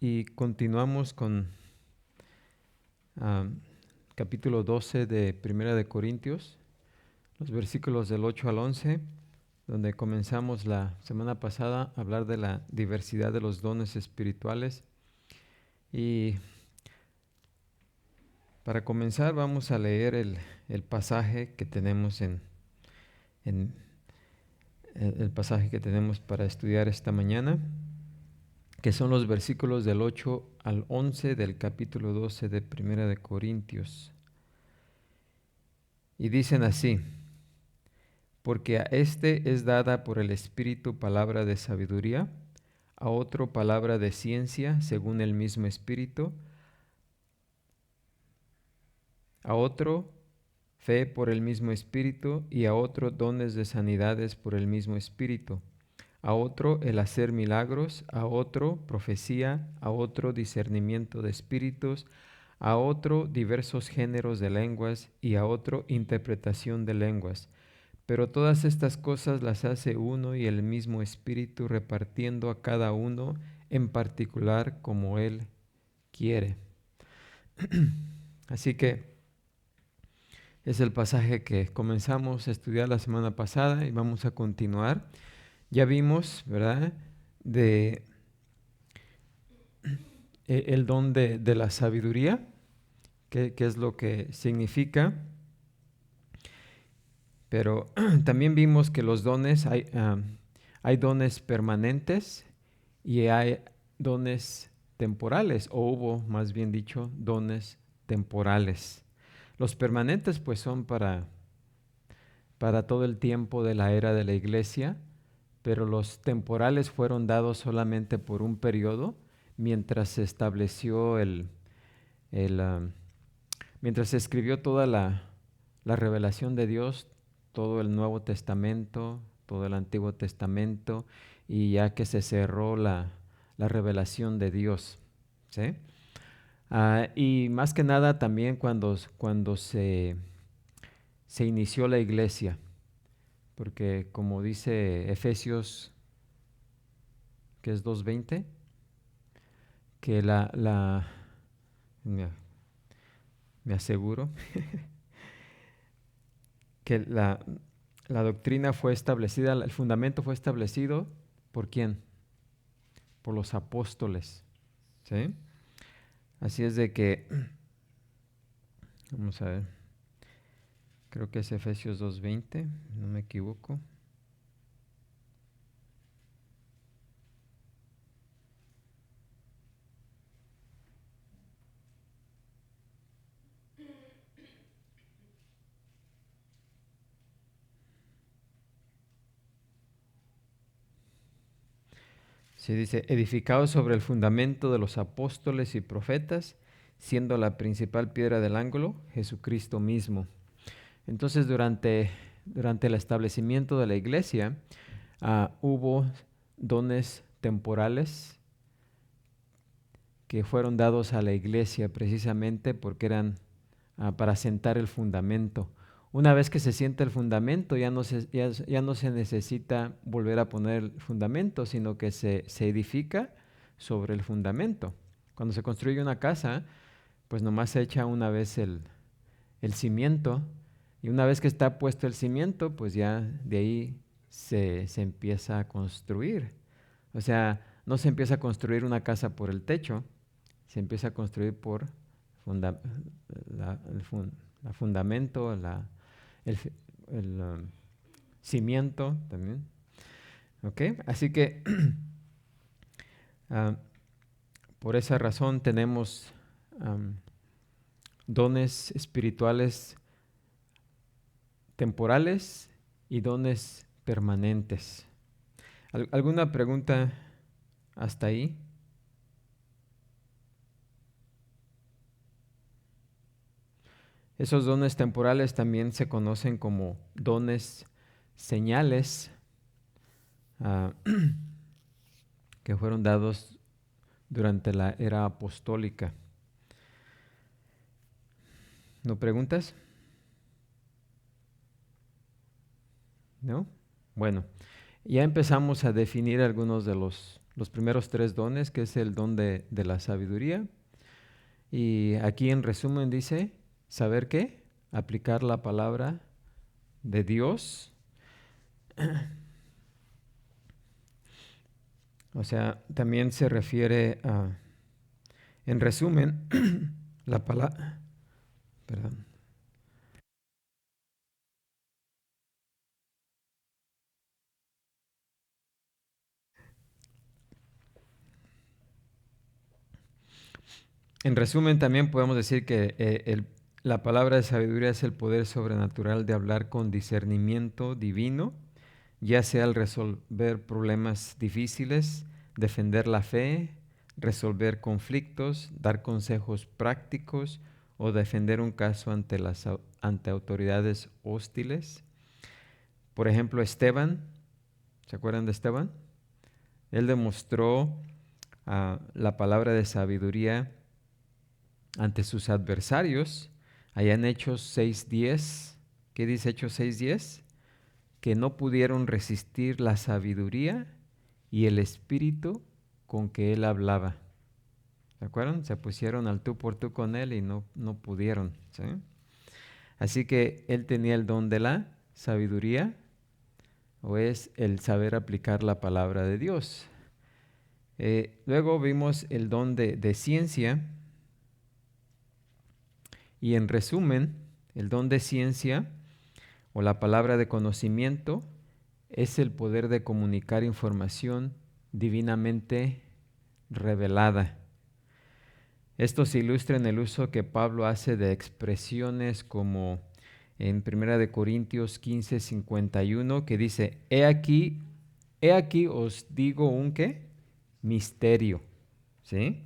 y continuamos con capítulo 12 de Primera de Corintios, los versículos del 8 al 11, donde comenzamos la semana pasada a hablar de la diversidad de los dones espirituales. Y para comenzar vamos a leer el pasaje que tenemos el pasaje que tenemos para estudiar esta mañana, que son los versículos del 8 al 11 del capítulo 12 de Primera de Corintios. Y dicen así: porque a este es dada por el Espíritu palabra de sabiduría, a otro palabra de ciencia según el mismo Espíritu, a otro fe por el mismo Espíritu, y a otro dones de sanidades por el mismo Espíritu, a otro el hacer milagros, a otro profecía, a otro discernimiento de espíritus, a otro diversos géneros de lenguas, y a otro interpretación de lenguas. Pero todas estas cosas las hace uno y el mismo Espíritu, repartiendo a cada uno en particular como Él quiere. Así que es el pasaje que comenzamos a estudiar la semana pasada y vamos a continuar. Ya vimos, ¿verdad?, de el don de la sabiduría, qué es lo que significa. Pero también vimos que los dones, hay dones permanentes y hay dones temporales, o hubo, más bien dicho, dones temporales. Los permanentes pues son para todo el tiempo de la era de la iglesia, pero los temporales fueron dados solamente por un periodo mientras se estableció mientras se escribió toda la revelación de Dios, todo el Nuevo Testamento, todo el Antiguo Testamento, y ya que se cerró la revelación de Dios, ¿sí? Y más que nada también cuando se inició la iglesia, porque como dice Efesios, que es 2:20, que me aseguro, que la doctrina fue establecida, el fundamento fue establecido, ¿por quién? Por los apóstoles, ¿sí? Así es de que, vamos a ver, creo que es Efesios 2:20, no me equivoco. Sí, dice, edificados sobre el fundamento de los apóstoles y profetas, siendo la principal piedra del ángulo Jesucristo mismo. Entonces, durante el establecimiento de la iglesia, hubo dones temporales que fueron dados a la iglesia precisamente porque eran para sentar el fundamento. Una vez que se sienta el fundamento, ya no se necesita volver a poner el fundamento, sino que se edifica sobre el fundamento. Cuando se construye una casa, pues nomás se echa una vez el cimiento, y una vez que está puesto el cimiento, pues ya de ahí se empieza a construir. O sea, no se empieza a construir una casa por el techo, se empieza a construir por el fundamento, el cimiento también. ¿Ok? Así que por esa razón tenemos dones espirituales temporales y dones permanentes. ¿Alguna pregunta hasta ahí? Esos dones temporales también se conocen como dones señales, que fueron dados durante la era apostólica. ¿No preguntas? ¿No? Bueno, ya empezamos a definir algunos de los los primeros tres dones, que es el don de la sabiduría. Y aquí en resumen dice, ¿saber qué? Aplicar la palabra de Dios. O sea, también se refiere a, en resumen, la palabra, perdón. En resumen, también podemos decir que la palabra de sabiduría es el poder sobrenatural de hablar con discernimiento divino, ya sea al resolver problemas difíciles, defender la fe, resolver conflictos, dar consejos prácticos o defender un caso ante autoridades hostiles. Por ejemplo, Esteban, ¿se acuerdan de Esteban? Él demostró la palabra de sabiduría ante sus adversarios, allá en Hechos 6:10. ¿Qué dice Hechos 6:10? Que no pudieron resistir la sabiduría y el espíritu con que él hablaba. ¿Se acuerdan? Se pusieron al tú por tú con él y no pudieron. ¿Sí? Así que él tenía el don de la sabiduría, o es el saber aplicar la palabra de Dios. Luego vimos el don de ciencia. Y en resumen, el don de ciencia o la palabra de conocimiento es el poder de comunicar información divinamente revelada. Esto se ilustra en el uso que Pablo hace de expresiones como en 1 Corintios 15:51, que dice, he aquí os digo un ¿qué? Misterio. ¿Sí?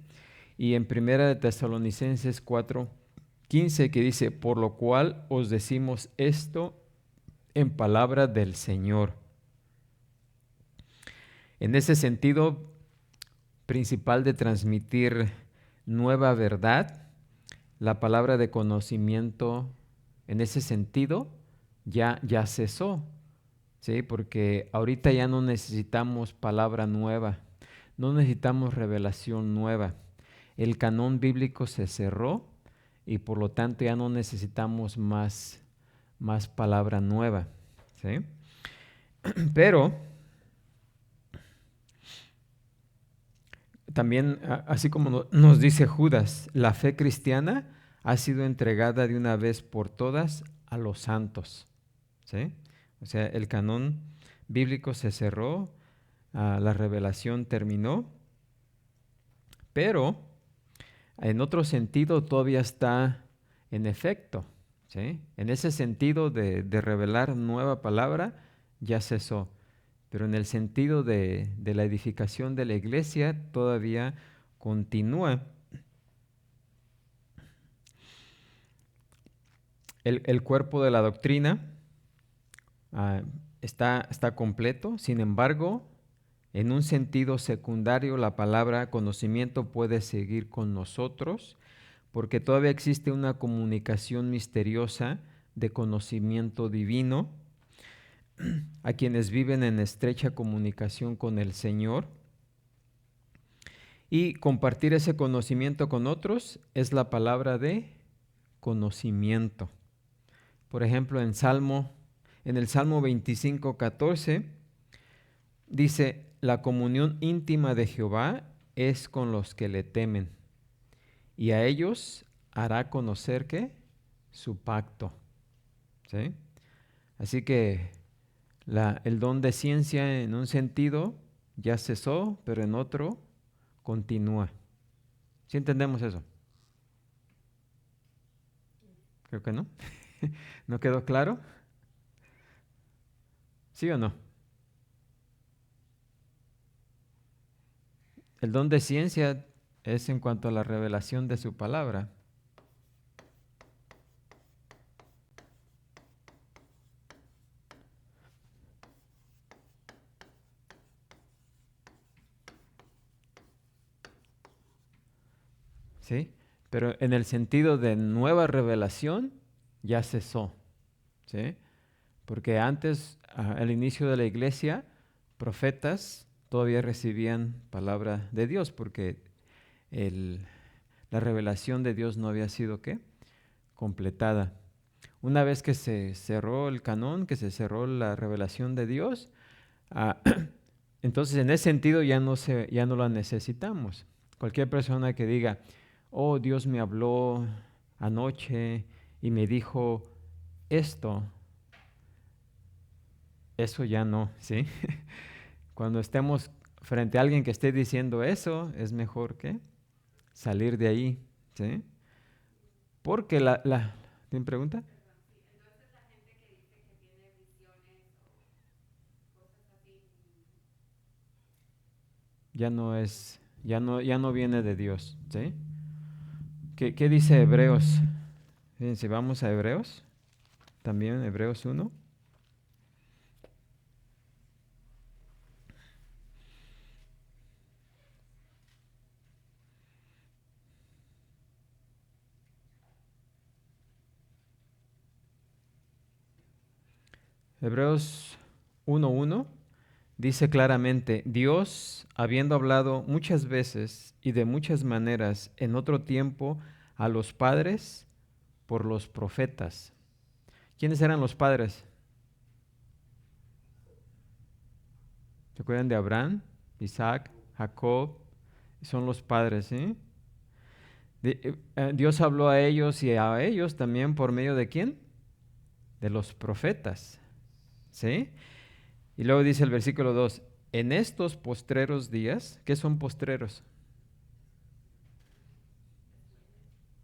Y en 1 Tesalonicenses 4:15, que dice, por lo cual os decimos esto en palabra del Señor. En ese sentido principal de transmitir nueva verdad, la palabra de conocimiento en ese sentido ya cesó, ¿sí? Porque ahorita ya no necesitamos palabra nueva, no necesitamos revelación nueva. El canón bíblico se cerró y por lo tanto ya no necesitamos más palabra nueva, ¿sí? Pero también, así como nos dice Judas, la fe cristiana ha sido entregada de una vez por todas a los santos, ¿sí? O sea, el canón bíblico se cerró, la revelación terminó, pero en otro sentido todavía está en efecto, ¿sí? En ese sentido de revelar nueva palabra ya cesó, pero en el sentido de la edificación de la iglesia todavía continúa. El cuerpo de la doctrina está completo, sin embargo, en un sentido secundario, la palabra conocimiento puede seguir con nosotros porque todavía existe una comunicación misteriosa de conocimiento divino a quienes viven en estrecha comunicación con el Señor. Y compartir ese conocimiento con otros es la palabra de conocimiento. Por ejemplo, en el Salmo 25:14 dice, la comunión íntima de Jehová es con los que le temen, y a ellos hará conocer ¿qué? Su pacto. ¿Sí? Así que el don de ciencia en un sentido ya cesó, pero en otro continúa. ¿Sí entendemos eso? Creo que no. ¿No quedó claro? ¿Sí o no? El don de ciencia es en cuanto a la revelación de su palabra. ¿Sí? Pero en el sentido de nueva revelación ya cesó. ¿Sí? Porque antes, al inicio de la iglesia, profetas todavía recibían palabra de Dios, porque la revelación de Dios no había sido ¿qué? Completada. Una vez que se cerró el canón, que se cerró la revelación de Dios, ah, entonces en ese sentido ya no la necesitamos. Cualquier persona que diga, oh, Dios me habló anoche y me dijo esto, eso ya no, ¿sí? Cuando estemos frente a alguien que esté diciendo eso, es mejor que salir de ahí, ¿sí? Porque ¿tiene pregunta? Ya no viene de Dios, ¿sí? ¿Qué dice Hebreos? Fíjense, vamos a Hebreos, también Hebreos 1. Hebreos 1:1 dice claramente, Dios, habiendo hablado muchas veces y de muchas maneras en otro tiempo a los padres por los profetas. ¿Quiénes eran los padres? ¿Se acuerdan de Abraham, Isaac, Jacob? Son los padres, ¿sí? Dios habló a ellos y a ellos también por medio de ¿quién? De los profetas, ¿sí? Y luego dice el versículo 2, en estos postreros días, ¿qué son postreros?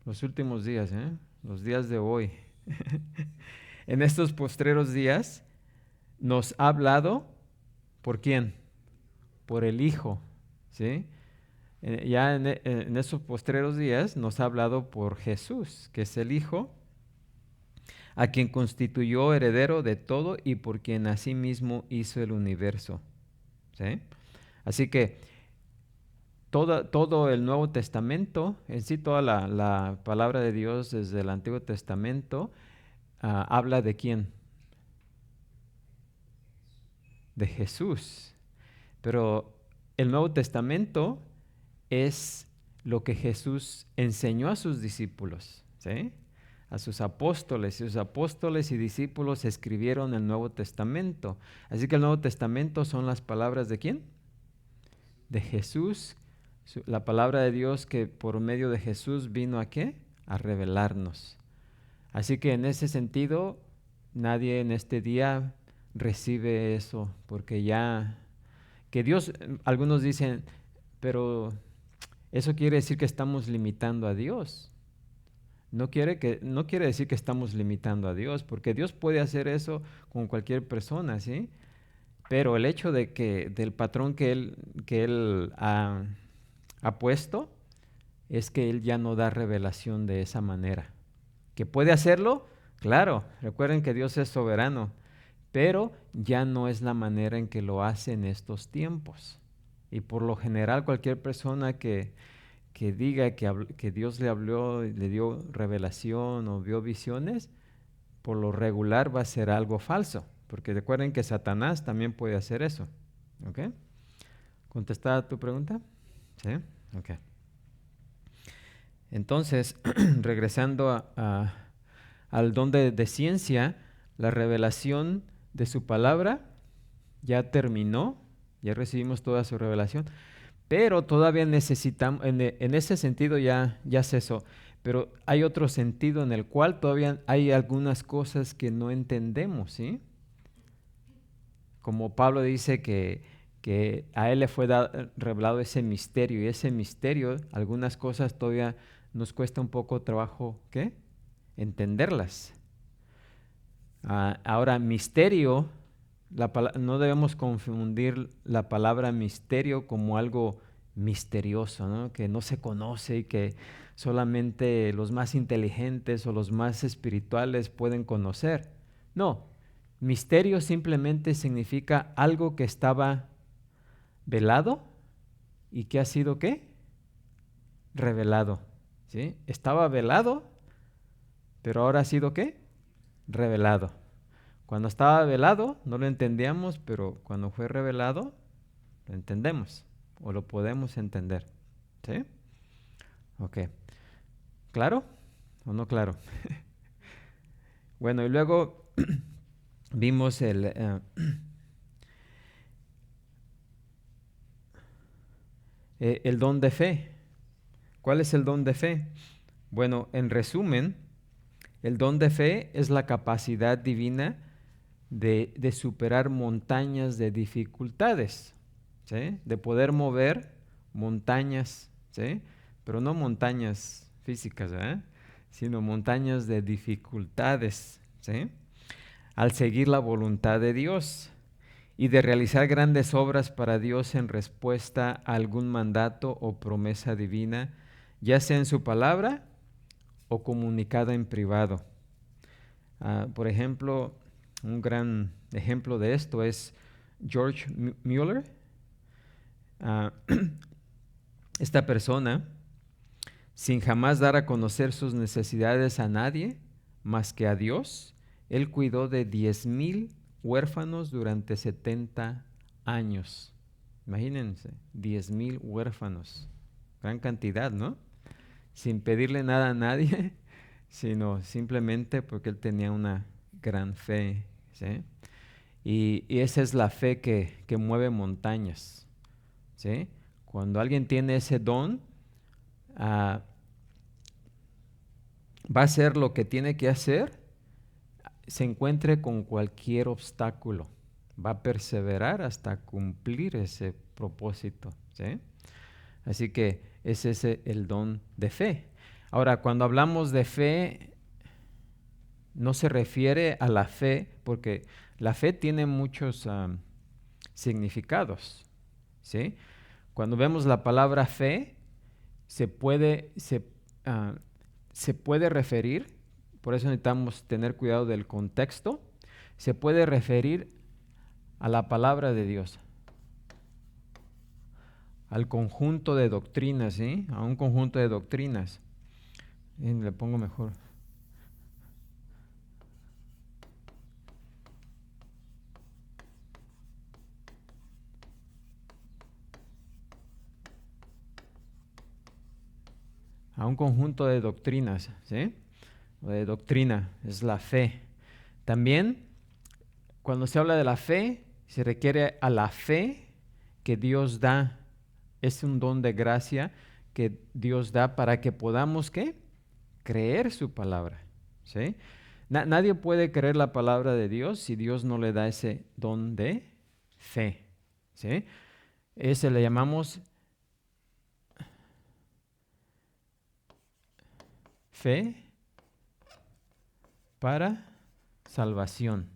Los últimos días, ¿eh? Los días de hoy. En estos postreros días nos ha hablado, ¿por quién? Por el Hijo, ¿sí? Ya en esos postreros días nos ha hablado por Jesús, que es el Hijo, a quien constituyó heredero de todo y por quien asimismo hizo el universo, ¿sí? Así que todo el Nuevo Testamento, en sí toda la palabra de Dios desde el Antiguo Testamento, habla de quién? De Jesús. Pero el Nuevo Testamento es lo que Jesús enseñó a sus discípulos, ¿sí? A sus apóstoles. Y sus apóstoles y discípulos escribieron el Nuevo Testamento. Así que el Nuevo Testamento son las palabras de ¿quién? De Jesús, la palabra de Dios que por medio de Jesús vino ¿a qué? A revelarnos. Así que en ese sentido, nadie en este día recibe eso, porque ya, que Dios, algunos dicen, pero eso quiere decir que estamos limitando a Dios. No quiere decir que estamos limitando a Dios, porque Dios puede hacer eso con cualquier persona, ¿sí? Pero el hecho de que del patrón que él ha puesto es que Él ya no da revelación de esa manera. ¿Que puede hacerlo? Claro, recuerden que Dios es soberano, pero ya no es la manera en que lo hace en estos tiempos. Y por lo general cualquier persona que diga que Dios le habló, le dio revelación o vio visiones, por lo regular va a ser algo falso, porque recuerden que Satanás también puede hacer eso. ¿Ok? ¿Contestada tu pregunta? Sí. Ok. Entonces, regresando al don de ciencia, la revelación de su palabra ya terminó, ya recibimos toda su revelación, pero todavía necesitamos, en ese sentido ya cesó, pero hay otro sentido en el cual todavía hay algunas cosas que no entendemos, ¿sí? Como Pablo dice que a él le fue revelado ese misterio, y ese misterio, algunas cosas todavía nos cuesta un poco trabajo, ¿qué? Entenderlas. Ahora, misterio, no debemos confundir la palabra misterio como algo misterioso, ¿no? Que no se conoce y que solamente los más inteligentes o los más espirituales pueden conocer. No, misterio simplemente significa algo que estaba velado y que ha sido ¿qué? Revelado, ¿sí? Estaba velado, pero ahora ha sido ¿qué? Revelado. Cuando estaba velado no lo entendíamos, pero cuando fue revelado lo ¿Lo entendemos? ¿O lo podemos entender? ¿Sí? Ok. ¿Claro o no claro? Bueno, y luego vimos el don de fe. ¿Cuál es el don de fe? Bueno, en resumen, el don de fe es la capacidad divina de superar montañas de dificultades, ¿sí? De poder mover montañas, ¿sí? Pero no montañas físicas, ¿verdad? Sino montañas de dificultades, ¿sí? Al seguir la voluntad de Dios y de realizar grandes obras para Dios en respuesta a algún mandato o promesa divina, ya sea en su palabra o comunicada en privado. Por ejemplo, un gran ejemplo de esto es George Mueller. Ah, esta persona, sin jamás dar a conocer sus necesidades a nadie más que a Dios, él cuidó de 10,000 huérfanos durante 70 años. Imagínense, 10,000 huérfanos. Gran cantidad, ¿no? Sin pedirle nada a nadie, sino simplemente porque él tenía una gran fe, ¿sí? Y esa es la fe que mueve montañas, ¿sí? Cuando alguien tiene ese don, ah, va a hacer lo que tiene que hacer, se encuentre con cualquier obstáculo, va a perseverar hasta cumplir ese propósito, ¿sí? Así que ese es el don de fe. Ahora, cuando hablamos de fe, no se refiere a la fe, porque la fe tiene muchos significados, ¿sí? Cuando vemos la palabra fe, se puede, se, ah, se puede referir, por eso necesitamos tener cuidado del contexto, se puede referir a la palabra de Dios, al conjunto de doctrinas, ¿sí? A un conjunto de doctrinas. Le pongo mejor. A un conjunto de doctrinas, ¿sí? O de doctrina, es la fe. También, cuando se habla de la fe, se requiere a la fe que Dios da. Es un don de gracia que Dios da para que podamos, ¿qué? Creer su palabra, ¿sí? Nadie puede creer la palabra de Dios si Dios no le da ese don de fe, ¿sí? Ese le llamamos fe para salvación,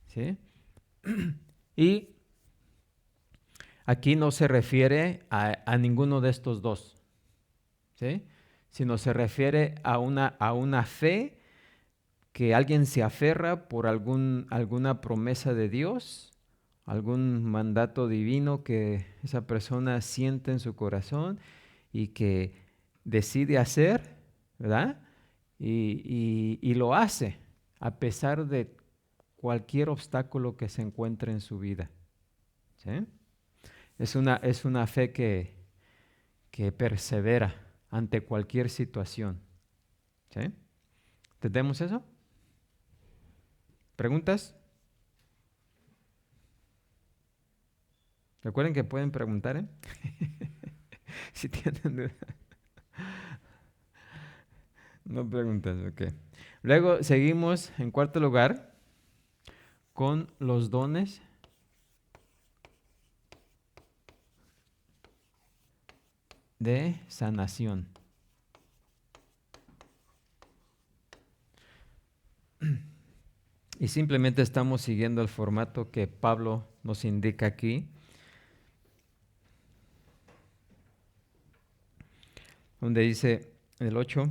¿sí? Y aquí no se refiere a ninguno de estos dos, ¿sí? Sino se refiere a una fe que alguien se aferra por alguna promesa de Dios, algún mandato divino que esa persona siente en su corazón y que decide hacer, ¿verdad? Y lo hace a pesar de cualquier obstáculo que se encuentre en su vida, ¿sí? Es una fe que persevera ante cualquier situación, ¿sí? ¿Entendemos eso? ¿Preguntas? Recuerden que pueden preguntar, ¿eh? Si tienen duda. No preguntas, ok. Luego seguimos en cuarto lugar con los dones de sanación. Y simplemente estamos siguiendo el formato que Pablo nos indica aquí, donde dice el 8,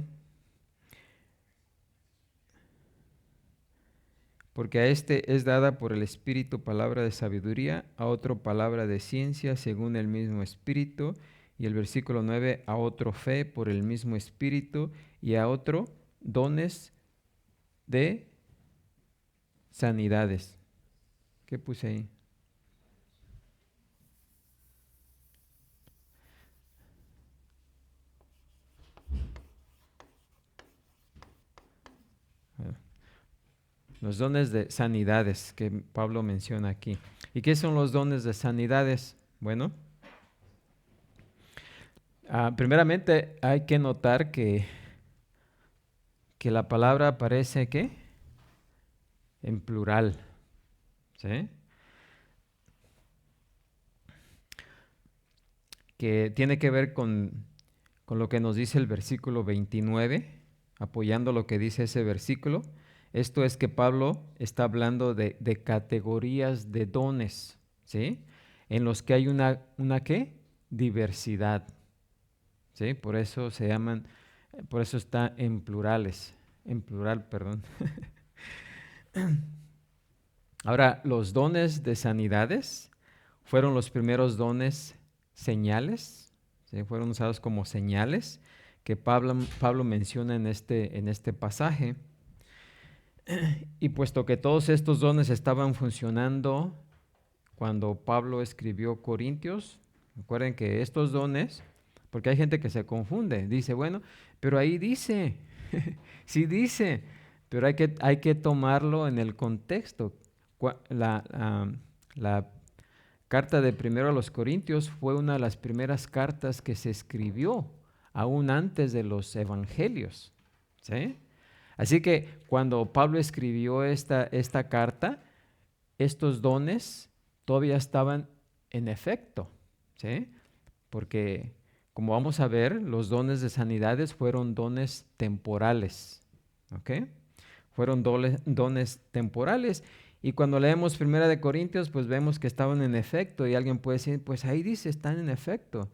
porque a este es dada por el Espíritu palabra de sabiduría, a otro palabra de ciencia según el mismo Espíritu, y el versículo 9, a otro fe por el mismo Espíritu, y a otro dones de sanidades. ¿Qué puse ahí? Ah, los dones de sanidades que Pablo menciona aquí. ¿Y qué son los dones de sanidades? Bueno, primeramente hay que notar que la palabra aparece ¿qué? En plural. ¿Sí? Que tiene que ver con lo que nos dice el versículo 29, apoyando lo que dice ese versículo. Esto es que Pablo está hablando de categorías de dones, ¿sí? En los que hay una ¿qué? Diversidad, ¿sí? Por eso se llaman, por eso está en plural, perdón. Ahora, los dones de sanidades fueron los primeros dones señales, ¿sí? Fueron usados como señales que Pablo menciona en este pasaje. Y puesto que todos estos dones estaban funcionando cuando Pablo escribió Corintios, recuerden que estos dones, porque hay gente que se confunde, dice, bueno, pero ahí dice, sí dice, pero hay que tomarlo en el contexto. La carta de primero a los Corintios fue una de las primeras cartas que se escribió, aún antes de los evangelios, ¿sí? Así que cuando Pablo escribió esta carta, estos dones todavía estaban en efecto, ¿sí? Porque, como vamos a ver, los dones de sanidades fueron dones temporales, ¿ok? Fueron dones temporales. Y cuando leemos Primera de Corintios, pues vemos que estaban en efecto. Y alguien puede decir, pues ahí dice, están en efecto.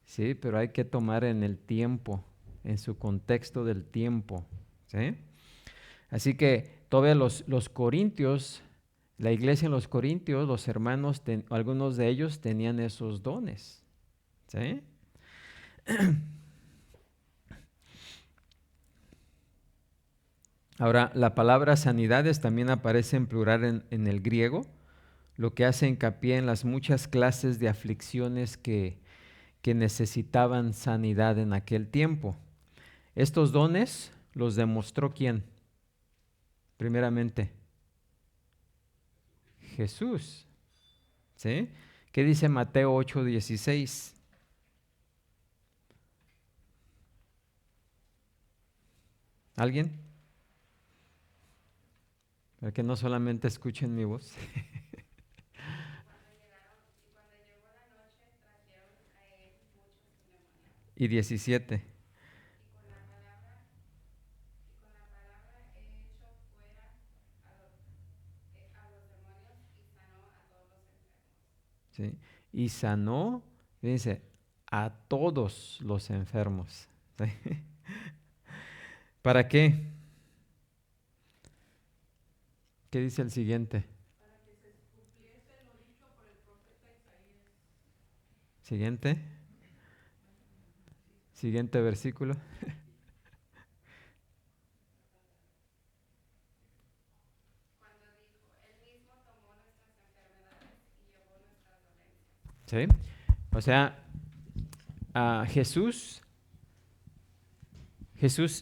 Sí, pero hay que tomar en el tiempo, en su contexto del tiempo, ¿sí? Así que todavía los corintios, la iglesia en los corintios, los hermanos, algunos de ellos tenían esos dones, ¿sí? Ahora, la palabra sanidades también aparece en plural en el griego, lo que hace hincapié en las muchas clases de aflicciones que necesitaban sanidad en aquel tiempo. Estos dones los demostró ¿quién? Primeramente, Jesús, ¿sí? ¿Qué dice Mateo 8:16? ¿Alguien? Para que no solamente escuchen mi voz. Y 17. ¿Sí? Y sanó, dice, a todos los enfermos. ¿Sí? ¿Para qué? ¿Qué dice el siguiente? Siguiente. Siguiente versículo. ¿Sí? O sea, Jesús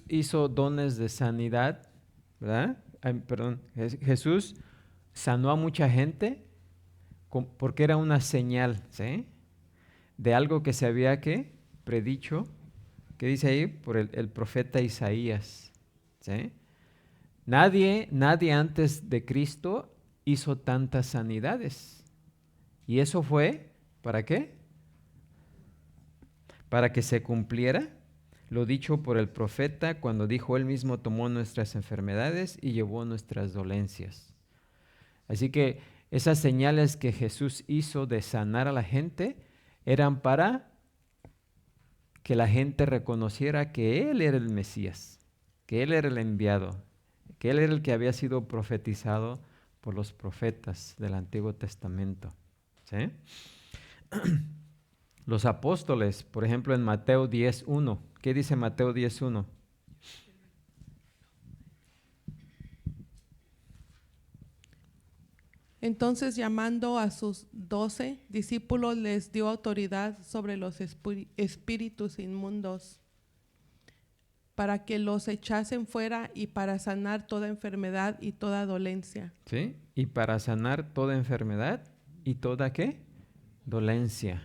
hizo dones de sanidad, ¿verdad? Ay, perdón, Jesús sanó a mucha gente porque era una señal, ¿sí? De algo que se había que predicho, que dice ahí por el profeta Isaías, ¿sí? Nadie antes de Cristo hizo tantas sanidades. ¿Y eso fue para qué? Para que se cumpliera lo dicho por el profeta cuando dijo él mismo tomó nuestras enfermedades y llevó nuestras dolencias. Así que esas señales que Jesús hizo de sanar a la gente eran para que la gente reconociera que Él era el Mesías, que Él era el enviado, que Él era el que había sido profetizado por los profetas del Antiguo Testamento. ¿Sí? Los apóstoles, por ejemplo, en Mateo 10:1. ¿Qué dice Mateo 10:1? Entonces, llamando a sus 12 discípulos, les dio autoridad sobre los espíritus inmundos para que los echasen fuera y para sanar toda enfermedad y toda dolencia. ¿Sí? Y para sanar toda enfermedad y toda ¿qué? Dolencia.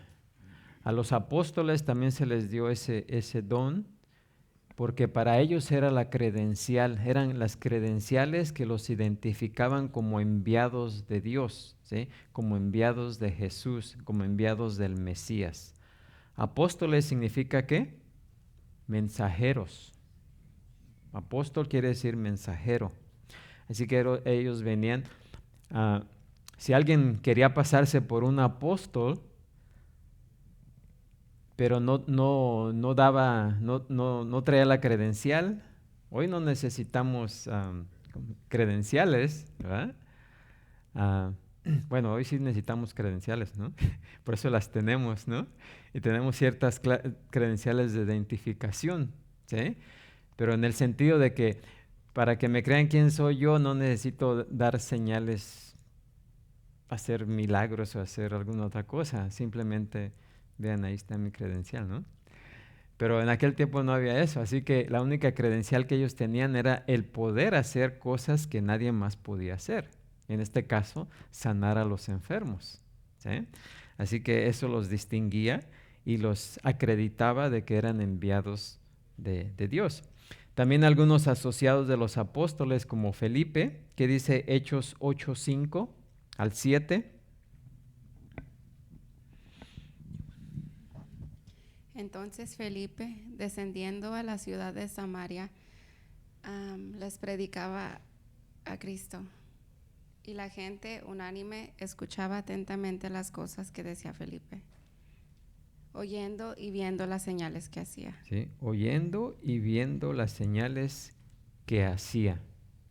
A los apóstoles también se les dio ese don, porque para ellos era la credencial, eran las credenciales que los identificaban como enviados de Dios, ¿sí? Como enviados de Jesús, como enviados del Mesías. Apóstoles significa ¿qué? Mensajeros. Apóstol quiere decir mensajero. Así que ellos venían, si alguien quería pasarse por un apóstol, pero no traía la credencial. Hoy no necesitamos credenciales, ¿verdad? Bueno, hoy sí necesitamos credenciales, ¿no? Por eso las tenemos, ¿no? Y tenemos ciertas credenciales de identificación, ¿sí? Pero en el sentido de que para que me crean quién soy yo, no necesito dar señales, hacer milagros o hacer alguna otra cosa. Simplemente, vean, ahí está mi credencial, ¿no? Pero en aquel tiempo no había eso, así que la única credencial que ellos tenían era el poder hacer cosas que nadie más podía hacer. En este caso, sanar a los enfermos, ¿sí? Así que eso los distinguía y los acreditaba de que eran enviados de Dios. También algunos asociados de los apóstoles como Felipe, que dice Hechos 8:5 al 7. Entonces Felipe, descendiendo a la ciudad de Samaria, les predicaba a Cristo. Y la gente unánime escuchaba atentamente las cosas que decía Felipe, oyendo y viendo las señales que hacía. ¿Sí? Oyendo y viendo las señales que hacía,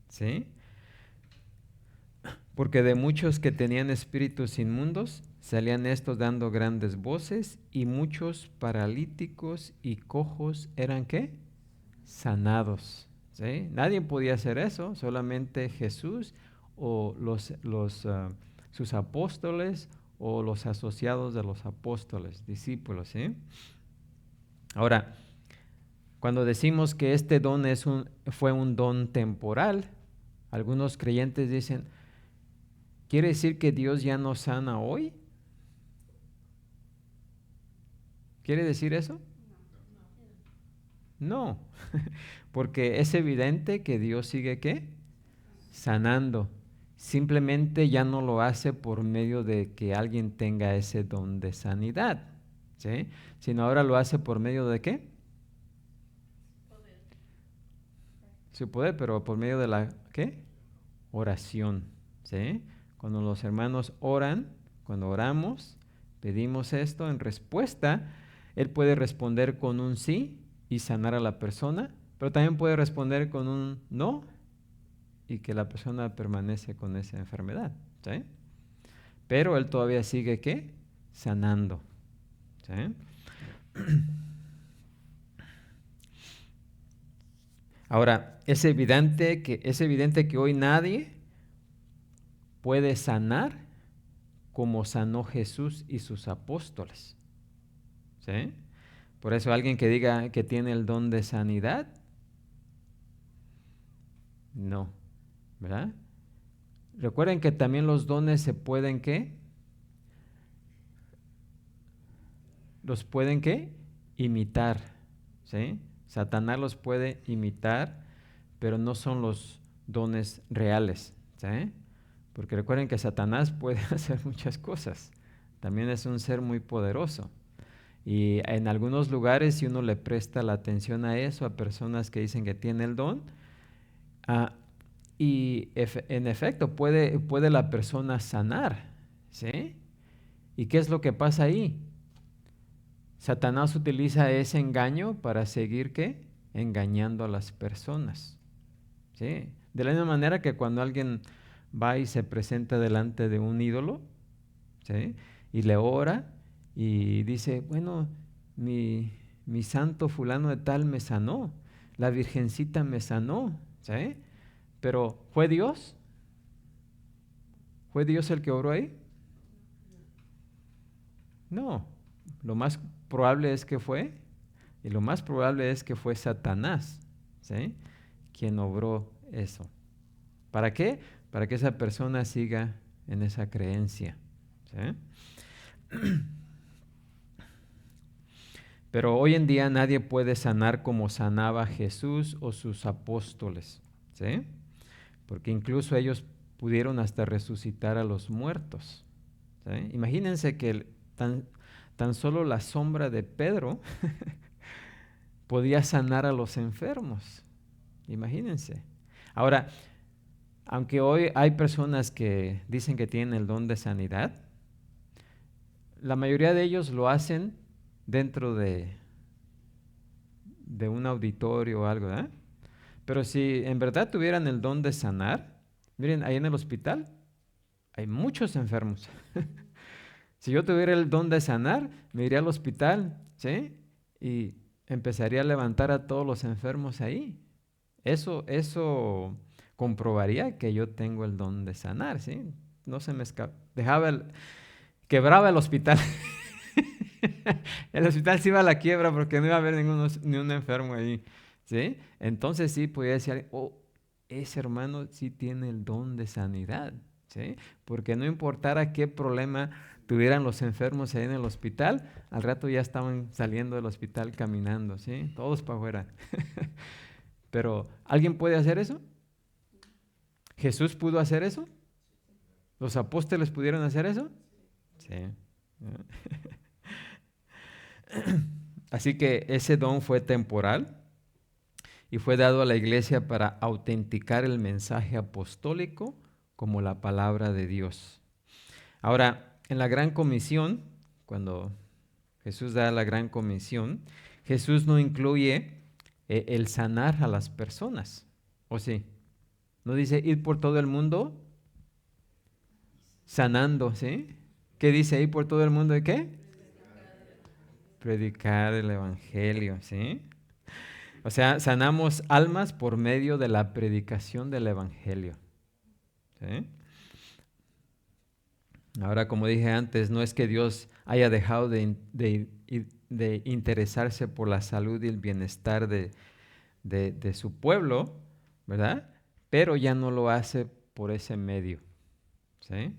¿sí? Porque de muchos que tenían espíritus inmundos, salían estos dando grandes voces, y muchos paralíticos y cojos eran ¿qué? Sanados, ¿sí? Nadie podía hacer eso, solamente Jesús o sus apóstoles o los asociados de los apóstoles, discípulos, ¿sí? Ahora, cuando decimos que este don fue un don temporal, algunos creyentes dicen, ¿quiere decir que Dios ya no sana hoy? ¿Quiere decir eso? No, porque es evidente que Dios sigue ¿qué? Sanando. Simplemente ya no lo hace por medio de que alguien tenga ese don de sanidad, ¿sí? Sino ahora lo hace por medio de ¿qué? Su poder, pero por medio de la ¿qué? Oración, ¿sí? Cuando los hermanos oran, cuando oramos, pedimos esto en respuesta, Él puede responder con un sí y sanar a la persona, pero también puede responder con un no y que la persona permanece con esa enfermedad, ¿sí? Pero Él todavía sigue ¿qué? Sanando, ¿sí? Ahora, es evidente que hoy nadie puede sanar como sanó Jesús y sus apóstoles, ¿sí? Por eso alguien que diga que tiene el don de sanidad, no, ¿verdad? Recuerden que también los dones se pueden ¿qué? Los pueden ¿qué? Imitar, ¿sí? Satanás los puede imitar, pero no son los dones reales, ¿sí? Porque recuerden que Satanás puede hacer muchas cosas. También es un ser muy poderoso. Y en algunos lugares, si uno le presta la atención a eso, a personas que dicen que tiene el don, y en efecto puede la persona sanar, ¿sí? ¿Y qué es lo que pasa ahí? Satanás utiliza ese engaño para seguir ¿qué? Engañando a las personas, ¿sí? De la misma manera que cuando alguien va y se presenta delante de un ídolo, ¿sí? Y le ora y dice, bueno, mi santo fulano de tal me sanó, la virgencita me sanó, ¿sí? Pero ¿fue Dios? ¿Fue Dios el que obró ahí? No, lo más probable es que fue, y lo más probable es que fue Satanás, ¿sí?, quien obró eso. ¿Para qué? Para que esa persona siga en esa creencia, ¿sí? Pero hoy en día nadie puede sanar como sanaba Jesús o sus apóstoles, ¿sí? Porque incluso ellos pudieron hasta resucitar a los muertos, ¿sí? Imagínense que tan solo la sombra de Pedro podía sanar a los enfermos. Imagínense. Ahora, aunque hoy hay personas que dicen que tienen el don de sanidad, la mayoría de ellos lo hacen dentro de un auditorio o algo, ¿verdad? Pero si en verdad tuvieran el don de sanar, miren, ahí en el hospital hay muchos enfermos. Si yo tuviera el don de sanar, me iría al hospital, ¿sí? Y empezaría a levantar a todos los enfermos ahí. Eso comprobaría que yo tengo el don de sanar, ¿sí? No se me escapa. Quebraba el hospital. El hospital se iba a la quiebra porque no iba a haber ni un enfermo ahí, ¿sí? Entonces sí podía decir, oh, ese hermano sí tiene el don de sanidad, ¿sí? Porque no importara qué problema tuvieran los enfermos ahí en el hospital, al rato ya estaban saliendo del hospital caminando, ¿sí? Todos para afuera. Pero, ¿alguien puede hacer eso? ¿Jesús pudo hacer eso? ¿Los apóstoles pudieron hacer eso? Sí. Así que ese don fue temporal y fue dado a la iglesia para autenticar el mensaje apostólico como la palabra de Dios. Ahora, en la Gran Comisión, cuando Jesús da la Gran Comisión, Jesús no incluye el sanar a las personas, ¿o sí? No dice ir por todo el mundo sanando, ¿sí? ¿Qué dice ir por todo el mundo de qué? Predicar el evangelio, ¿sí? O sea, sanamos almas por medio de la predicación del evangelio, ¿sí? Ahora, como dije antes, no es que Dios haya dejado de interesarse por la salud y el bienestar de su pueblo, ¿verdad? Pero ya no lo hace por ese medio, ¿sí?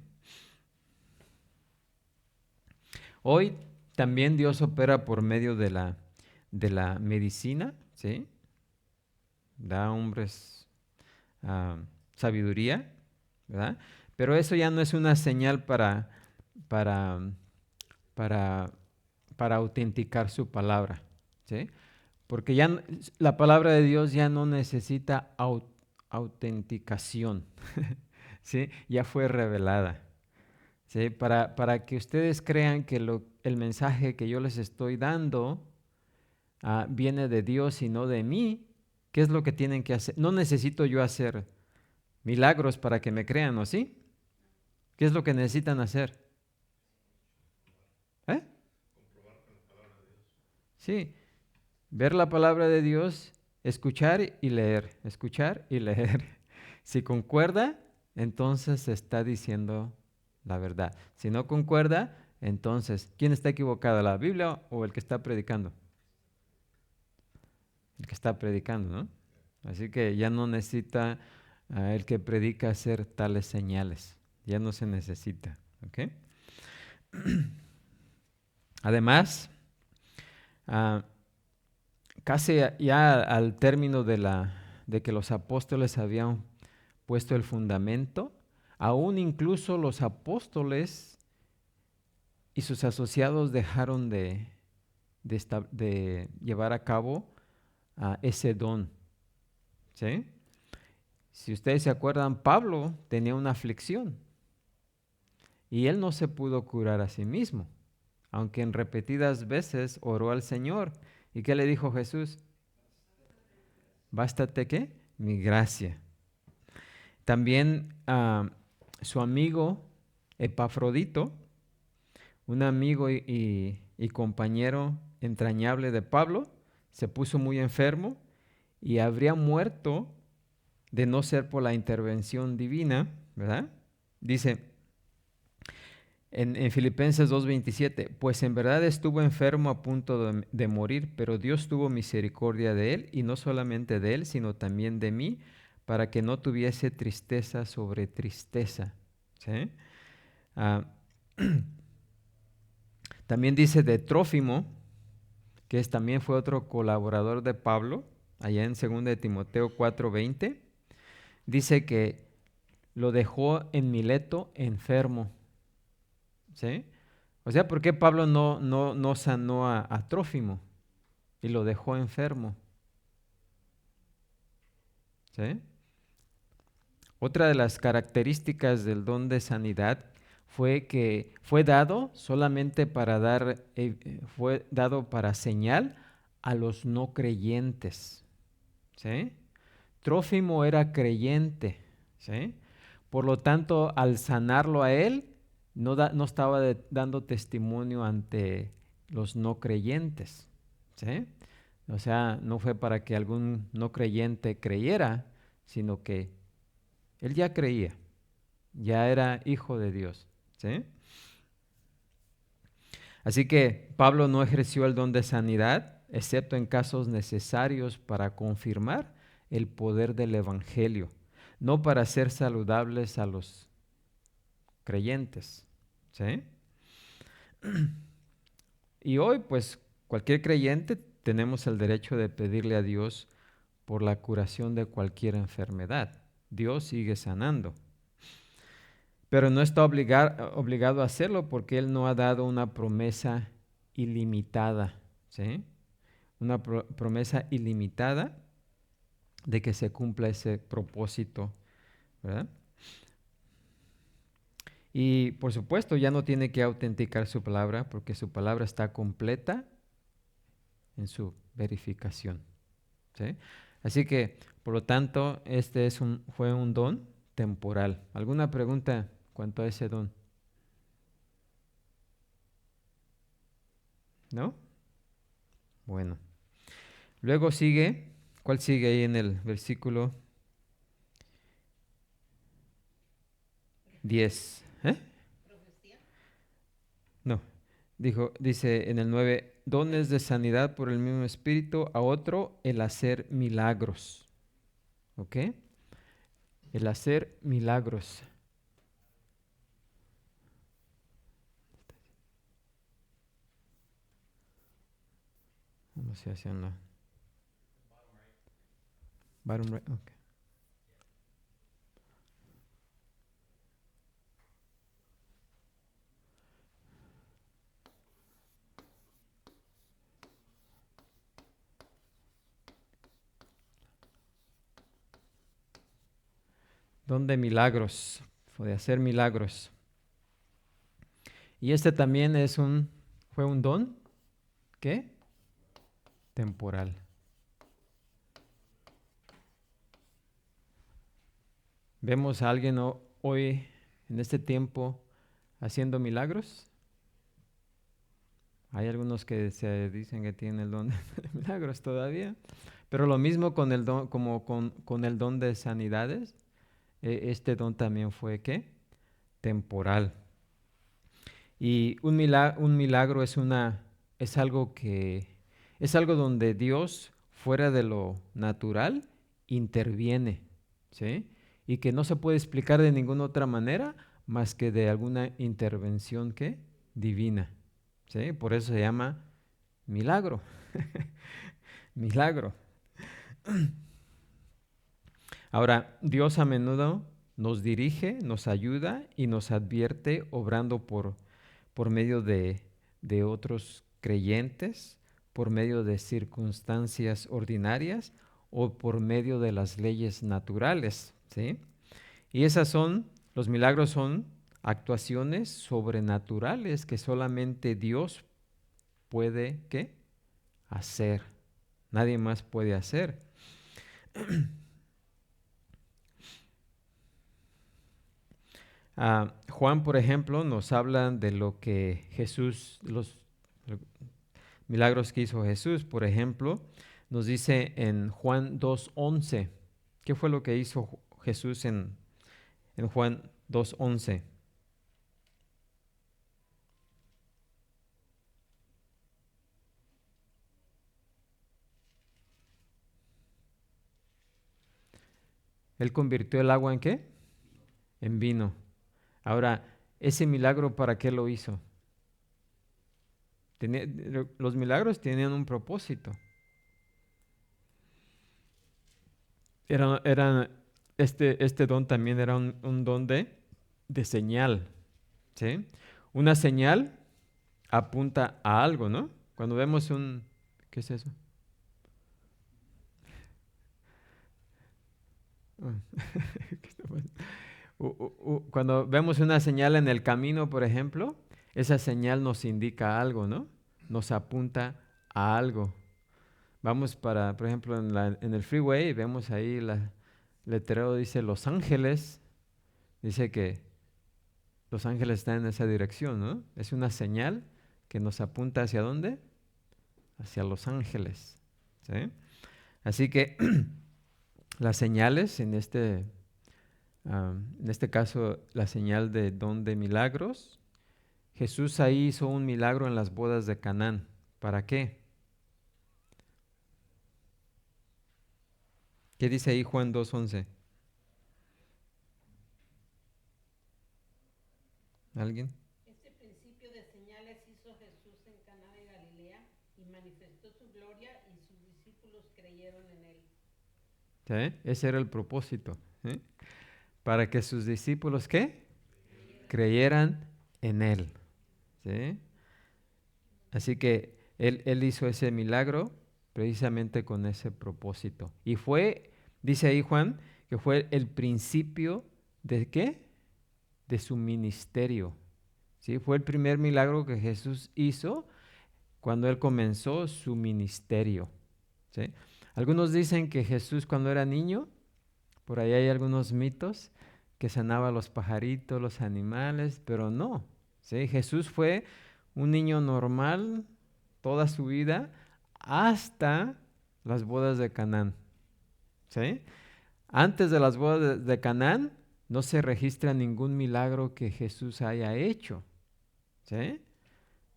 Hoy también Dios opera por medio de la medicina, ¿sí? Da a hombres sabiduría, ¿verdad? Pero eso ya no es una señal para autenticar su palabra, ¿sí? Porque ya la palabra de Dios ya no necesita autenticación, ¿sí? Ya fue revelada, ¿sí? Para que ustedes crean que el mensaje que yo les estoy dando viene de Dios y no de mí, ¿qué es lo que tienen que hacer? No necesito yo hacer milagros para que me crean, ¿o sí? ¿Qué es lo que necesitan hacer? ¿Eh? Sí, ver la palabra de Dios, escuchar y leer, escuchar y leer. Si concuerda, entonces se está diciendo la verdad. Si no concuerda, entonces, ¿quién está equivocado, la Biblia o el que está predicando? El que está predicando, ¿no? Así que ya no necesita el que predica hacer tales señales. Ya no se necesita, ¿ok? Además, casi ya al término de que los apóstoles habían puesto el fundamento, aún incluso los apóstoles y sus asociados dejaron de llevar a cabo ese don, ¿sí? Si ustedes se acuerdan, Pablo tenía una aflicción y él no se pudo curar a sí mismo, aunque en repetidas veces oró al Señor. ¿Y qué le dijo Jesús? ¿Bástate qué? Mi gracia. También su amigo Epafrodito, un amigo y compañero entrañable de Pablo, se puso muy enfermo y habría muerto de no ser por la intervención divina, ¿verdad? Dice, En Filipenses 2:27, pues en verdad estuvo enfermo a punto de morir, pero Dios tuvo misericordia de él, y no solamente de él, sino también de mí, para que no tuviese tristeza sobre tristeza. ¿Sí? Ah, también dice de Trófimo, que también fue otro colaborador de Pablo, allá en 2 de Timoteo 4:20, dice que lo dejó en Mileto enfermo. ¿Sí? O sea, ¿por qué Pablo no sanó a Trófimo y lo dejó enfermo? ¿Sí? Otra de las características del don de sanidad fue que fue dado solamente para fue dado para señal a los no creyentes. ¿Sí? Trófimo era creyente. ¿Sí? Por lo tanto, al sanarlo a él, no estaba dando testimonio ante los no creyentes. ¿Sí? O sea, no fue para que algún no creyente creyera, sino que él ya creía, ya era hijo de Dios. ¿Sí? Así que Pablo no ejerció el don de sanidad, excepto en casos necesarios para confirmar el poder del Evangelio, no para hacer saludables a los creyentes. ¿Sí? Y hoy, pues, cualquier creyente tenemos el derecho de pedirle a Dios por la curación de cualquier enfermedad. Dios sigue sanando. Pero no está obligado a hacerlo porque Él no ha dado una promesa ilimitada. ¿Sí? Una promesa ilimitada de que se cumpla ese propósito, ¿verdad? Y por supuesto ya no tiene que autenticar su palabra porque su palabra está completa en su verificación. ¿Sí? Así que, por lo tanto, fue un don temporal. ¿Alguna pregunta cuanto a ese don? ¿No? Bueno. Luego sigue, ¿cuál sigue ahí en el versículo 10? No, dice en el 9, dones de sanidad por el mismo Espíritu, a otro el hacer milagros. ¿Ok? El hacer milagros. No sé hacia la bottom right. Okay. Don de milagros, o de hacer milagros. Y este también fue un don, ¿qué? Temporal. ¿Vemos a alguien hoy, en este tiempo, haciendo milagros? Hay algunos que se dicen que tienen el don de milagros todavía, pero lo mismo con el don, como con el don de sanidades, este don también fue ¿qué? Temporal. Y un milagro es algo donde Dios, fuera de lo natural, interviene, ¿sí? Y que no se puede explicar de ninguna otra manera más que de alguna intervención ¿qué? Divina, ¿sí? Por eso se llama milagro. Milagro. Ahora, Dios a menudo nos dirige, nos ayuda y nos advierte obrando por medio de otros creyentes, por medio de circunstancias ordinarias o por medio de las leyes naturales, ¿sí? Y los milagros son actuaciones sobrenaturales que solamente Dios puede, ¿qué? Hacer. Nadie más puede hacer. Juan, por ejemplo, nos habla de lo que los milagros que hizo Jesús. Por ejemplo, nos dice en Juan 2:11. ¿Qué fue lo que hizo Jesús en Juan 2:11? Él convirtió el agua ¿en qué? En vino. Ahora, ese milagro, ¿para qué lo hizo? Los milagros tenían un propósito. Este don también era un don de señal, ¿sí? Una señal apunta a algo, ¿no? Cuando vemos ¿qué es eso? ¿Qué está pasando? Cuando vemos una señal en el camino, por ejemplo, esa señal nos indica algo, ¿no? Nos apunta a algo. Vamos por ejemplo, en el freeway, vemos ahí el letrero dice Los Ángeles, dice que Los Ángeles está en esa dirección, ¿no? Es una señal que nos apunta ¿hacia dónde? Hacia Los Ángeles, ¿sí? Así que las señales, en este caso, la señal de don de milagros, Jesús ahí hizo un milagro en las bodas de Canaán. ¿Para qué? ¿Qué dice ahí Juan 2:11? ¿Alguien? Este principio de señales hizo Jesús en Caná de Galilea y manifestó su gloria y sus discípulos creyeron en él. ¿Sí? Ese era el propósito, ¿sí? Para que sus discípulos, ¿qué? Creyeran en él, ¿sí? Así que él hizo ese milagro precisamente con ese propósito. Y dice ahí Juan, que fue el principio ¿de qué? De su ministerio, ¿sí? Fue el primer milagro que Jesús hizo cuando él comenzó su ministerio, ¿sí? Algunos dicen que Jesús cuando era niño, por ahí hay algunos mitos, que sanaba a los pajaritos, los animales, pero no, ¿sí? Jesús fue un niño normal toda su vida hasta las bodas de Canaán, ¿sí? Antes de las bodas de Canaán no se registra ningún milagro que Jesús haya hecho, ¿sí?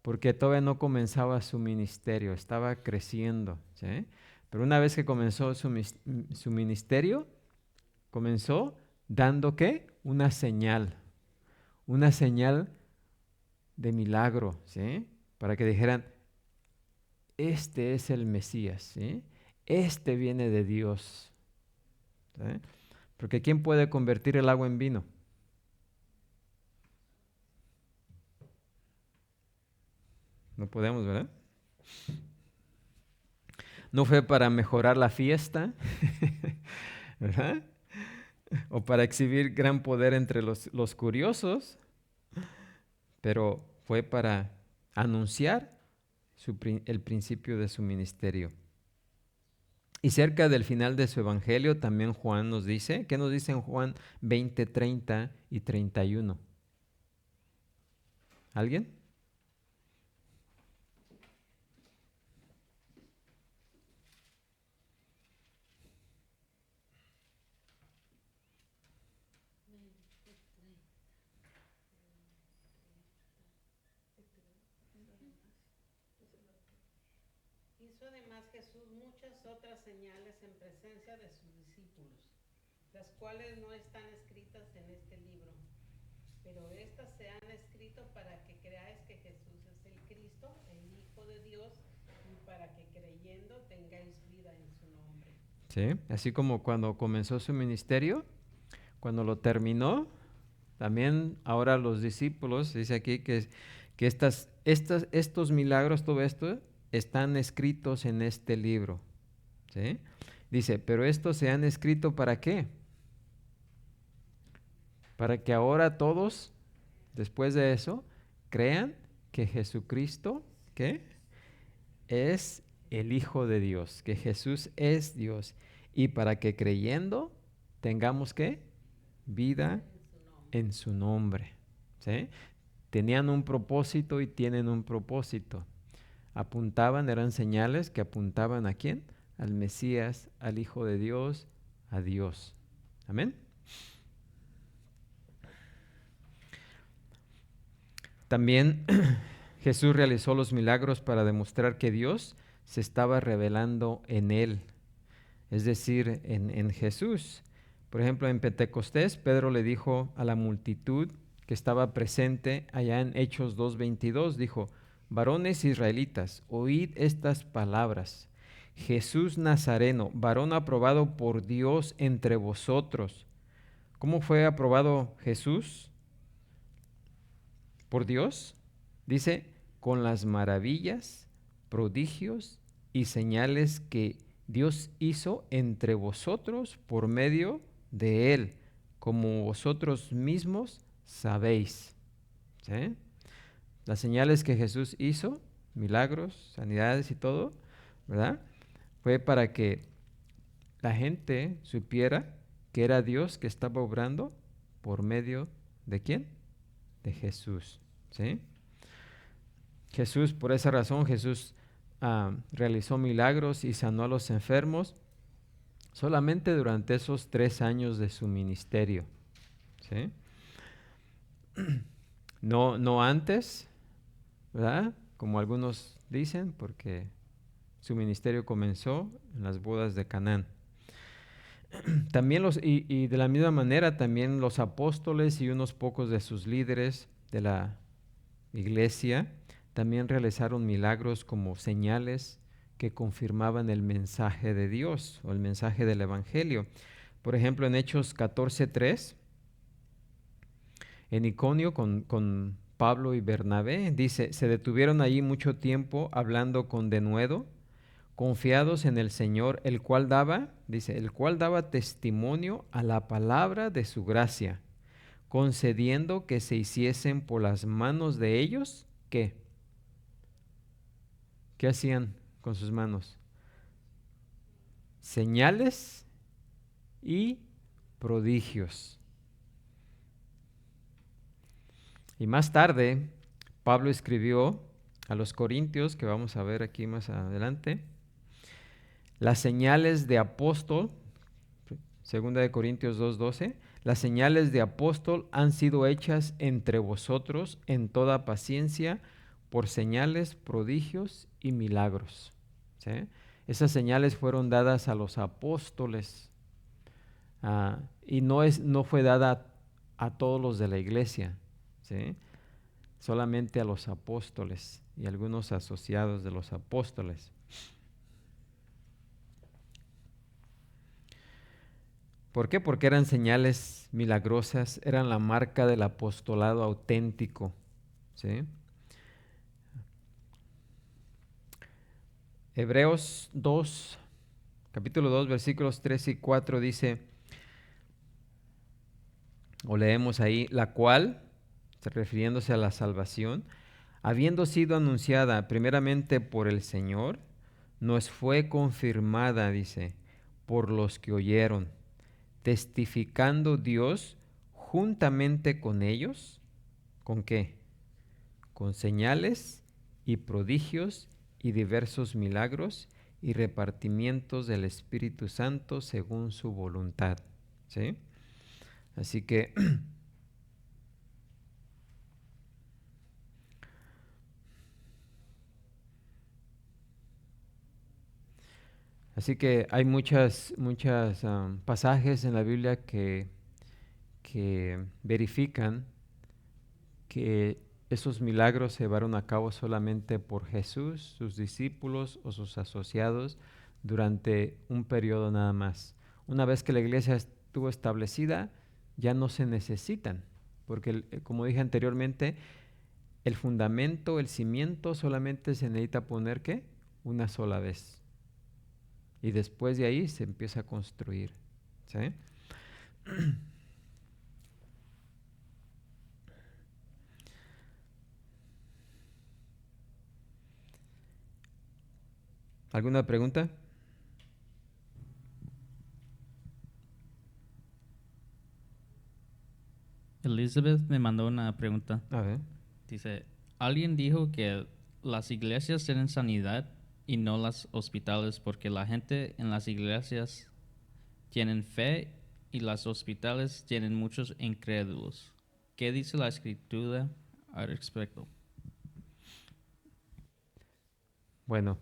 Porque todavía no comenzaba su ministerio, estaba creciendo, ¿sí? Pero una vez que comenzó su ministerio, comenzó dando ¿qué? Una señal de milagro, ¿sí? Para que dijeran, este es el Mesías, ¿sí? Este viene de Dios, ¿sí? Porque ¿quién puede convertir el agua en vino? No podemos, ¿verdad? No fue para mejorar la fiesta, ¿verdad? O para exhibir gran poder entre los curiosos, pero fue para anunciar el principio de su ministerio. Y cerca del final de su evangelio también Juan nos dice, ¿qué nos dice en Juan 20, 30 y 31? ¿Alguien? Hizo además Jesús muchas otras señales en presencia de sus discípulos, las cuales no están escritas en este libro, pero estas se han escrito para que creáis que Jesús es el Cristo, el Hijo de Dios, y para que creyendo tengáis vida en su nombre. Sí, así como cuando comenzó su ministerio, cuando lo terminó, también ahora los discípulos, dice aquí que estos milagros, todo esto, están escritos en este libro, ¿sí? Dice, pero estos se han escrito ¿para qué? Para que ahora todos, después de eso, crean que Jesucristo, ¿qué? Es el Hijo de Dios, que Jesús es Dios, y para que creyendo tengamos ¿qué? Vida en su nombre, ¿sí? Tenían un propósito y tienen un propósito. Eran señales que apuntaban ¿a quién? Al Mesías, al Hijo de Dios, a Dios. Amén. También Jesús realizó los milagros para demostrar que Dios se estaba revelando en él, es decir, en Jesús, Por ejemplo, en Pentecostés, Pedro le dijo a la multitud que estaba presente allá en Hechos 2:22, dijo: varones israelitas, oíd estas palabras. Jesús Nazareno, varón aprobado por Dios entre vosotros. ¿Cómo fue aprobado Jesús por Dios? Dice, con las maravillas, prodigios y señales que Dios hizo entre vosotros por medio de Él, como vosotros mismos sabéis. ¿Sí? Las señales que Jesús hizo, milagros, sanidades y todo, ¿verdad? Fue para que la gente supiera que era Dios que estaba obrando por medio de ¿quién? De Jesús. ¿Sí? Jesús, por esa razón, Jesús realizó milagros y sanó a los enfermos solamente durante esos 3 años de su ministerio. ¿Sí? No antes, ¿verdad? Como algunos dicen, porque su ministerio comenzó en las bodas de Canaán. También y de la misma manera también los apóstoles y unos pocos de sus líderes de la iglesia también realizaron milagros como señales que confirmaban el mensaje de Dios o el mensaje del Evangelio. Por ejemplo, en Hechos 14:3, en Iconio con Pablo y Bernabé, dice, se detuvieron allí mucho tiempo hablando con denuedo, confiados en el Señor, el cual daba testimonio a la palabra de su gracia, concediendo que se hiciesen por las manos de ellos, ¿qué? ¿Qué hacían con sus manos? Señales y prodigios. Y más tarde, Pablo escribió a los Corintios, que vamos a ver aquí más adelante, las señales de apóstol, 2 Corintios 2:12, las señales de apóstol han sido hechas entre vosotros en toda paciencia por señales, prodigios y milagros. ¿Sí? Esas señales fueron dadas a los apóstoles y no fue dada a todos los de la iglesia, ¿sí? Solamente a los apóstoles y algunos asociados de los apóstoles. ¿Por qué? Porque eran señales milagrosas, eran la marca del apostolado auténtico. ¿Sí? Hebreos 2, capítulo 2, versículos 3 y 4 dice, o leemos ahí, la cual, refiriéndose a la salvación, habiendo sido anunciada primeramente por el Señor, nos fue confirmada, dice, por los que oyeron, testificando Dios juntamente con ellos, ¿con qué? Con señales y prodigios y diversos milagros y repartimientos del Espíritu Santo según su voluntad. ¿Sí? Así que hay muchas pasajes en la Biblia que verifican que esos milagros se llevaron a cabo solamente por Jesús, sus discípulos o sus asociados durante un periodo nada más. Una vez que la iglesia estuvo establecida, ya no se necesitan, porque como dije anteriormente, el fundamento, el cimiento solamente se necesita poner ¿qué? Una sola vez. Y después de ahí se empieza a construir. ¿Sí? ¿Alguna pregunta? Elizabeth me mandó una pregunta. A ver. Dice, alguien dijo que las iglesias tienen sanidad y no los hospitales porque la gente en las iglesias tienen fe y los hospitales tienen muchos incrédulos. ¿Qué dice la escritura al respecto? Bueno,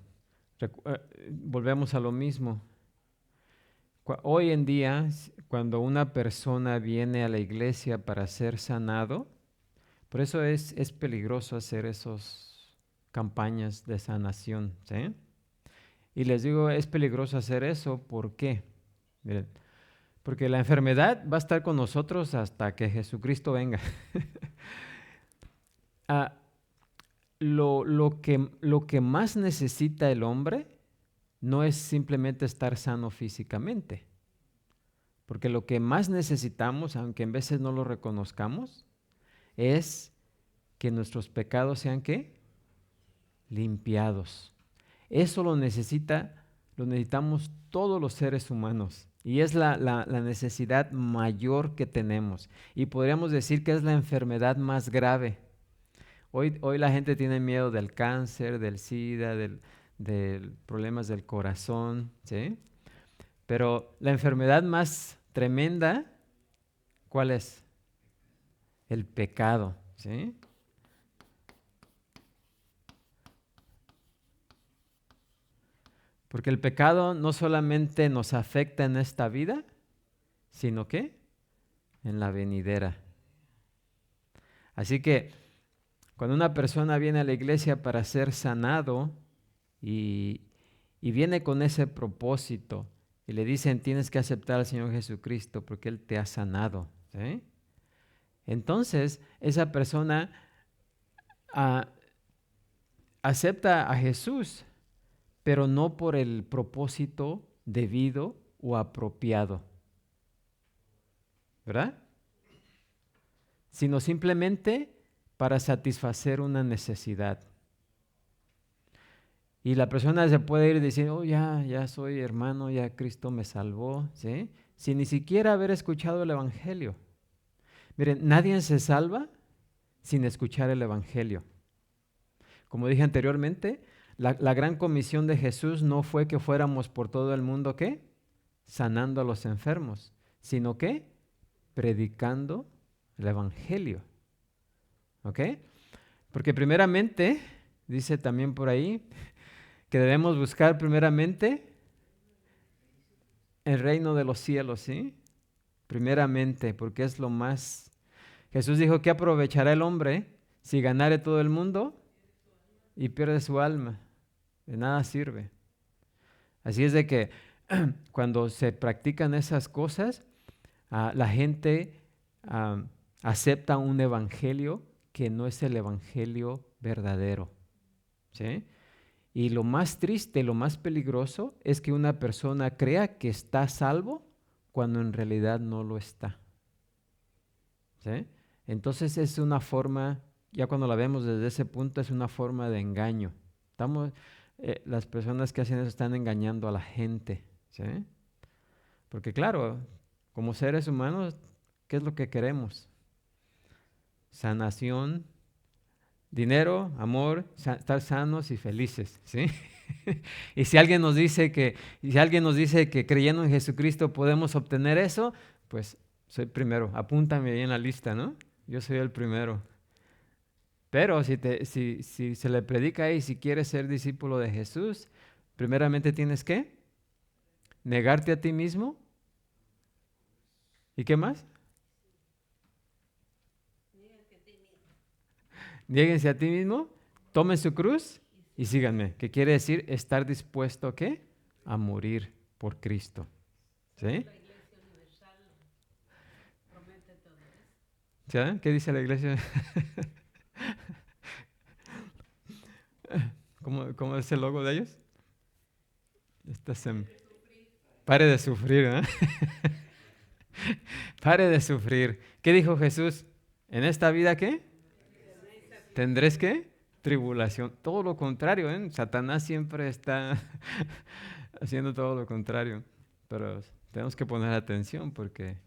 volvemos a lo mismo. Hoy en día, cuando una persona viene a la iglesia para ser sanado, por eso es peligroso hacer esas campañas de sanación, ¿sí? Y les digo, es peligroso hacer eso, ¿por qué? Miren, porque la enfermedad va a estar con nosotros hasta que Jesucristo venga. Ah, lo que más necesita el hombre no es simplemente estar sano físicamente, porque lo que más necesitamos, aunque en veces no lo reconozcamos, es que nuestros pecados sean ¿qué? Limpiados. Eso lo necesitamos todos los seres humanos y es la necesidad mayor que tenemos y podríamos decir que es la enfermedad más grave. Hoy la gente tiene miedo del cáncer, del SIDA, del problemas del corazón, ¿sí? Pero la enfermedad más tremenda, ¿cuál es? El pecado, ¿sí? Porque el pecado no solamente nos afecta en esta vida, sino que en la venidera. Así que cuando una persona viene a la iglesia para ser sanado y viene con ese propósito y le dicen tienes que aceptar al Señor Jesucristo porque Él te ha sanado, ¿sí? Entonces esa persona acepta a Jesús, pero no por el propósito debido o apropiado, ¿verdad? Sino simplemente para satisfacer una necesidad. Y la persona se puede ir diciendo, oh, ya soy hermano, ya Cristo me salvó, ¿sí? Sin ni siquiera haber escuchado el Evangelio. Miren, nadie se salva sin escuchar el Evangelio. Como dije anteriormente, la gran comisión de Jesús no fue que fuéramos por todo el mundo, ¿qué? Sanando a los enfermos, sino que predicando el Evangelio. ¿Ok? Porque primeramente, dice también por ahí, que debemos buscar primeramente el reino de los cielos, ¿sí? Primeramente, porque es lo más... Jesús dijo, ¿qué aprovechará el hombre si ganare todo el mundo y pierde su alma? De nada sirve. Así es de que cuando se practican esas cosas, la gente acepta un evangelio que no es el evangelio verdadero, ¿sí? Y lo más triste, lo más peligroso es que una persona crea que está salvo cuando en realidad no lo está, ¿sí? Entonces es una forma, ya cuando la vemos desde ese punto, es una forma de engaño. Las personas que hacen eso están engañando a la gente, ¿sí? Porque claro, como seres humanos, ¿qué es lo que queremos? Sanación, dinero, amor, estar sanos y felices, ¿sí? Y si alguien nos dice que creyendo en Jesucristo podemos obtener eso, pues soy primero. Apúntame ahí en la lista, ¿no? Yo soy el primero. Pero si se le predica ahí, si quieres ser discípulo de Jesús, primeramente tienes que negarte a ti mismo. ¿Y qué más? Niéguense a ti mismo, tomen su cruz y síganme. ¿Qué quiere decir? Estar dispuesto ¿a qué? A morir por Cristo. ¿Sí? La Iglesia Universal promete todo eso. ¿Sí? ¿Qué dice la iglesia? ¿Cómo es el logo de ellos? Pare de sufrir, ¿eh? Pare de sufrir. ¿Qué dijo Jesús? ¿En esta vida qué? ¿Tendréis qué? Tribulación. Todo lo contrario, ¿eh? Satanás siempre está haciendo todo lo contrario. Pero tenemos que poner atención porque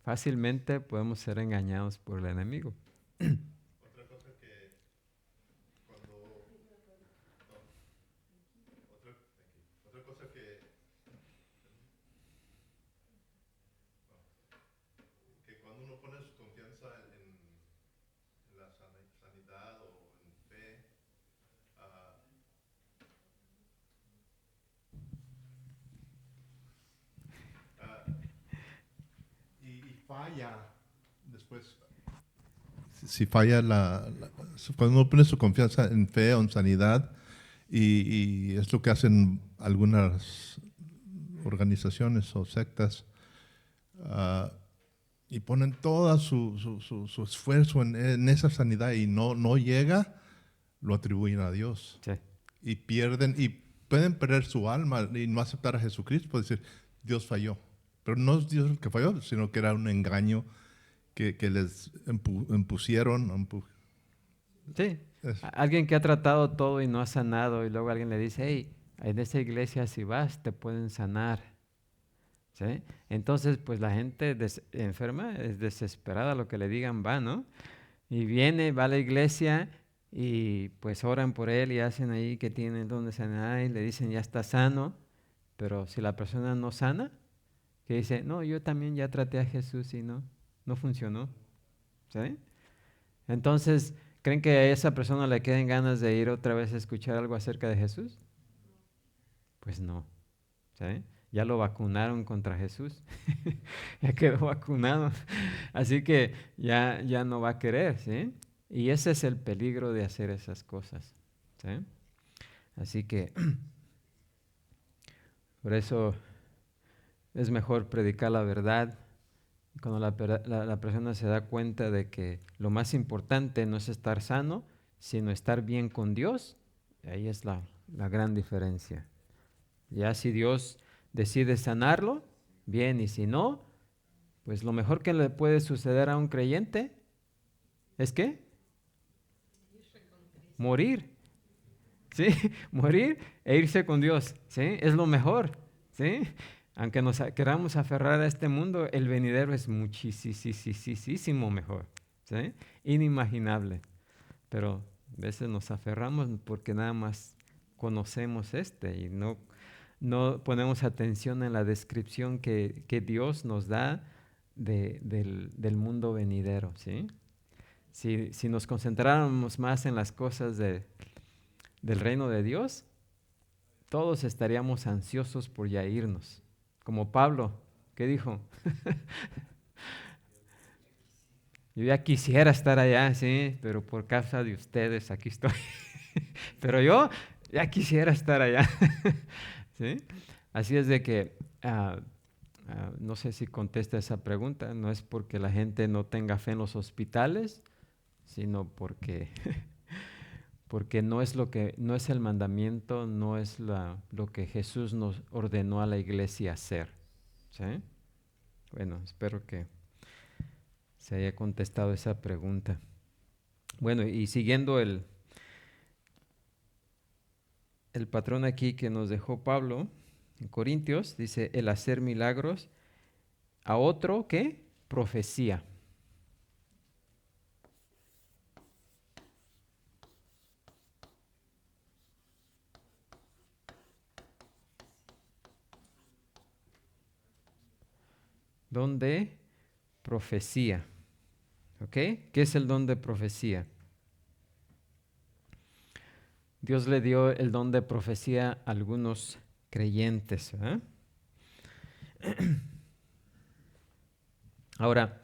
fácilmente podemos ser engañados por el enemigo. Otra cosa que cuando otra cosa que cuando uno pone su confianza en la sanidad o en fe, ah, falla, después, si falla cuando uno pone su confianza en fe o en sanidad, y es lo que hacen algunas organizaciones o sectas, y ponen todo su esfuerzo en esa sanidad y no llega, lo atribuyen a Dios. Sí. Y pueden perder su alma y no aceptar a Jesucristo, por decir, Dios falló. Pero no es Dios el que falló, sino que era un engaño que les impusieron. Sí. Es- Alguien que ha tratado todo y no ha sanado, y luego alguien le dice, hey, en esa iglesia si vas te pueden sanar. ¿Sí? Entonces, pues la gente enferma es desesperada, lo que le digan va, ¿no? Y viene, va a la iglesia y pues oran por él y hacen ahí que tienen donde sanar y le dicen ya está sano, pero si la persona no sana, que dice, no, yo también ya traté a Jesús y no funcionó. ¿Sí? Entonces, ¿creen que a esa persona le queden ganas de ir otra vez a escuchar algo acerca de Jesús? Pues no. ¿Sí? Ya lo vacunaron contra Jesús. Ya quedó vacunado. Así que ya no va a querer, ¿sí? Y ese es el peligro de hacer esas cosas. ¿Sí? Así que por eso es mejor predicar la verdad. Cuando la persona se da cuenta de que lo más importante no es estar sano, sino estar bien con Dios, ahí es la gran diferencia. Ya si Dios decide sanarlo, bien, y si no, pues lo mejor que le puede suceder a un creyente es ¿qué? Morir, ¿sí? Morir e irse con Dios, ¿sí? Es lo mejor, ¿sí? Aunque nos queramos aferrar a este mundo, el venidero es muchísimo mejor, ¿sí? Inimaginable. Pero a veces nos aferramos porque nada más conocemos y no ponemos atención en la descripción que Dios nos da del mundo venidero, ¿sí? Si nos concentráramos más en las cosas del reino de Dios, todos estaríamos ansiosos por ya irnos. Como Pablo, ¿qué dijo? Yo ya quisiera estar allá, sí, pero por causa de ustedes aquí estoy. Pero yo ya quisiera estar allá. ¿Sí? Así es de que, no sé si contesta esa pregunta, no es porque la gente no tenga fe en los hospitales, sino porque, porque no es el mandamiento, no es lo que Jesús nos ordenó a la iglesia hacer. ¿Sí? Bueno, espero que se haya contestado esa pregunta. Bueno, y siguiendo el patrón aquí que nos dejó Pablo en Corintios, dice el hacer milagros, a otro, ¿qué? Profecía. Don de profecía. ¿Ok? ¿Qué es el don de profecía? Dios le dio el don de profecía a algunos creyentes. ¿Eh? Ahora,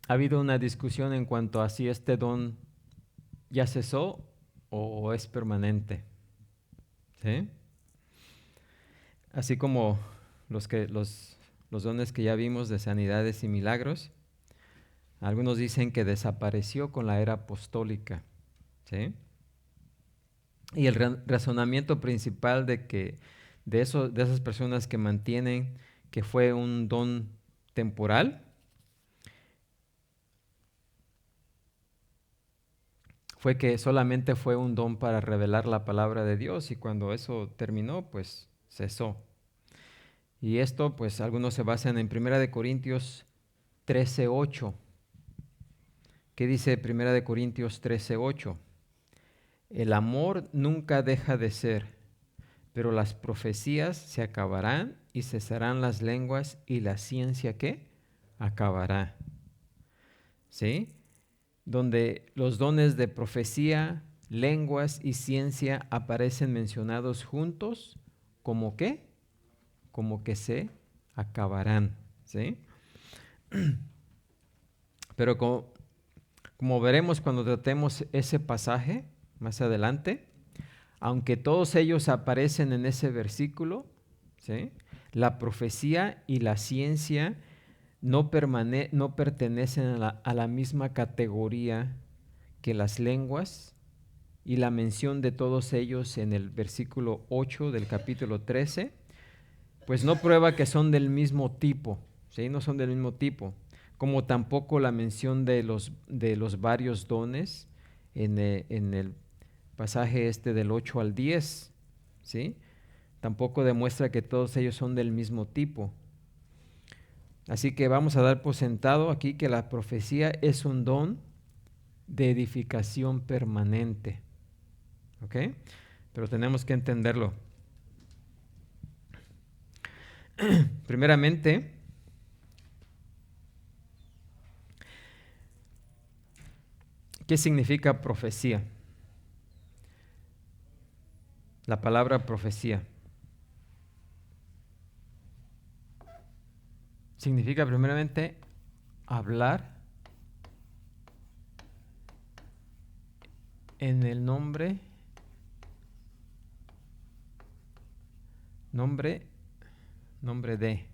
ha habido una discusión en cuanto a si este don ya cesó o es permanente. ¿Sí? Así como los dones que ya vimos de sanidades y milagros, algunos dicen que desapareció con la era apostólica. ¿Sí? Y el razonamiento principal de esas personas que mantienen que fue un don temporal, fue que solamente fue un don para revelar la palabra de Dios y cuando eso terminó, pues cesó. Y esto, pues algunos se basan en 1 Corintios 13:8. ¿Qué dice 1 Corintios 13:8? El amor nunca deja de ser, pero las profecías se acabarán y cesarán las lenguas y la ciencia ¿qué? Acabará. ¿Sí? Donde los dones de profecía, lenguas y ciencia aparecen mencionados juntos, ¿como qué? Como que se acabarán. ¿Sí? Pero como veremos cuando tratemos ese pasaje más adelante, aunque todos ellos aparecen en ese versículo, ¿sí?, la profecía y la ciencia no pertenecen a la misma categoría que las lenguas, y la mención de todos ellos en el versículo 8 del capítulo 13, pues no prueba que son del mismo tipo, ¿sí? No son del mismo tipo, como tampoco la mención de los varios dones en el pasaje del 8 al 10, ¿sí? Tampoco demuestra que todos ellos son del mismo tipo. Así que vamos a dar por sentado aquí que la profecía es un don de edificación permanente. ¿Ok? Pero tenemos que entenderlo. Primeramente, ¿qué significa profecía? La palabra profecía significa primeramente hablar en el nombre de.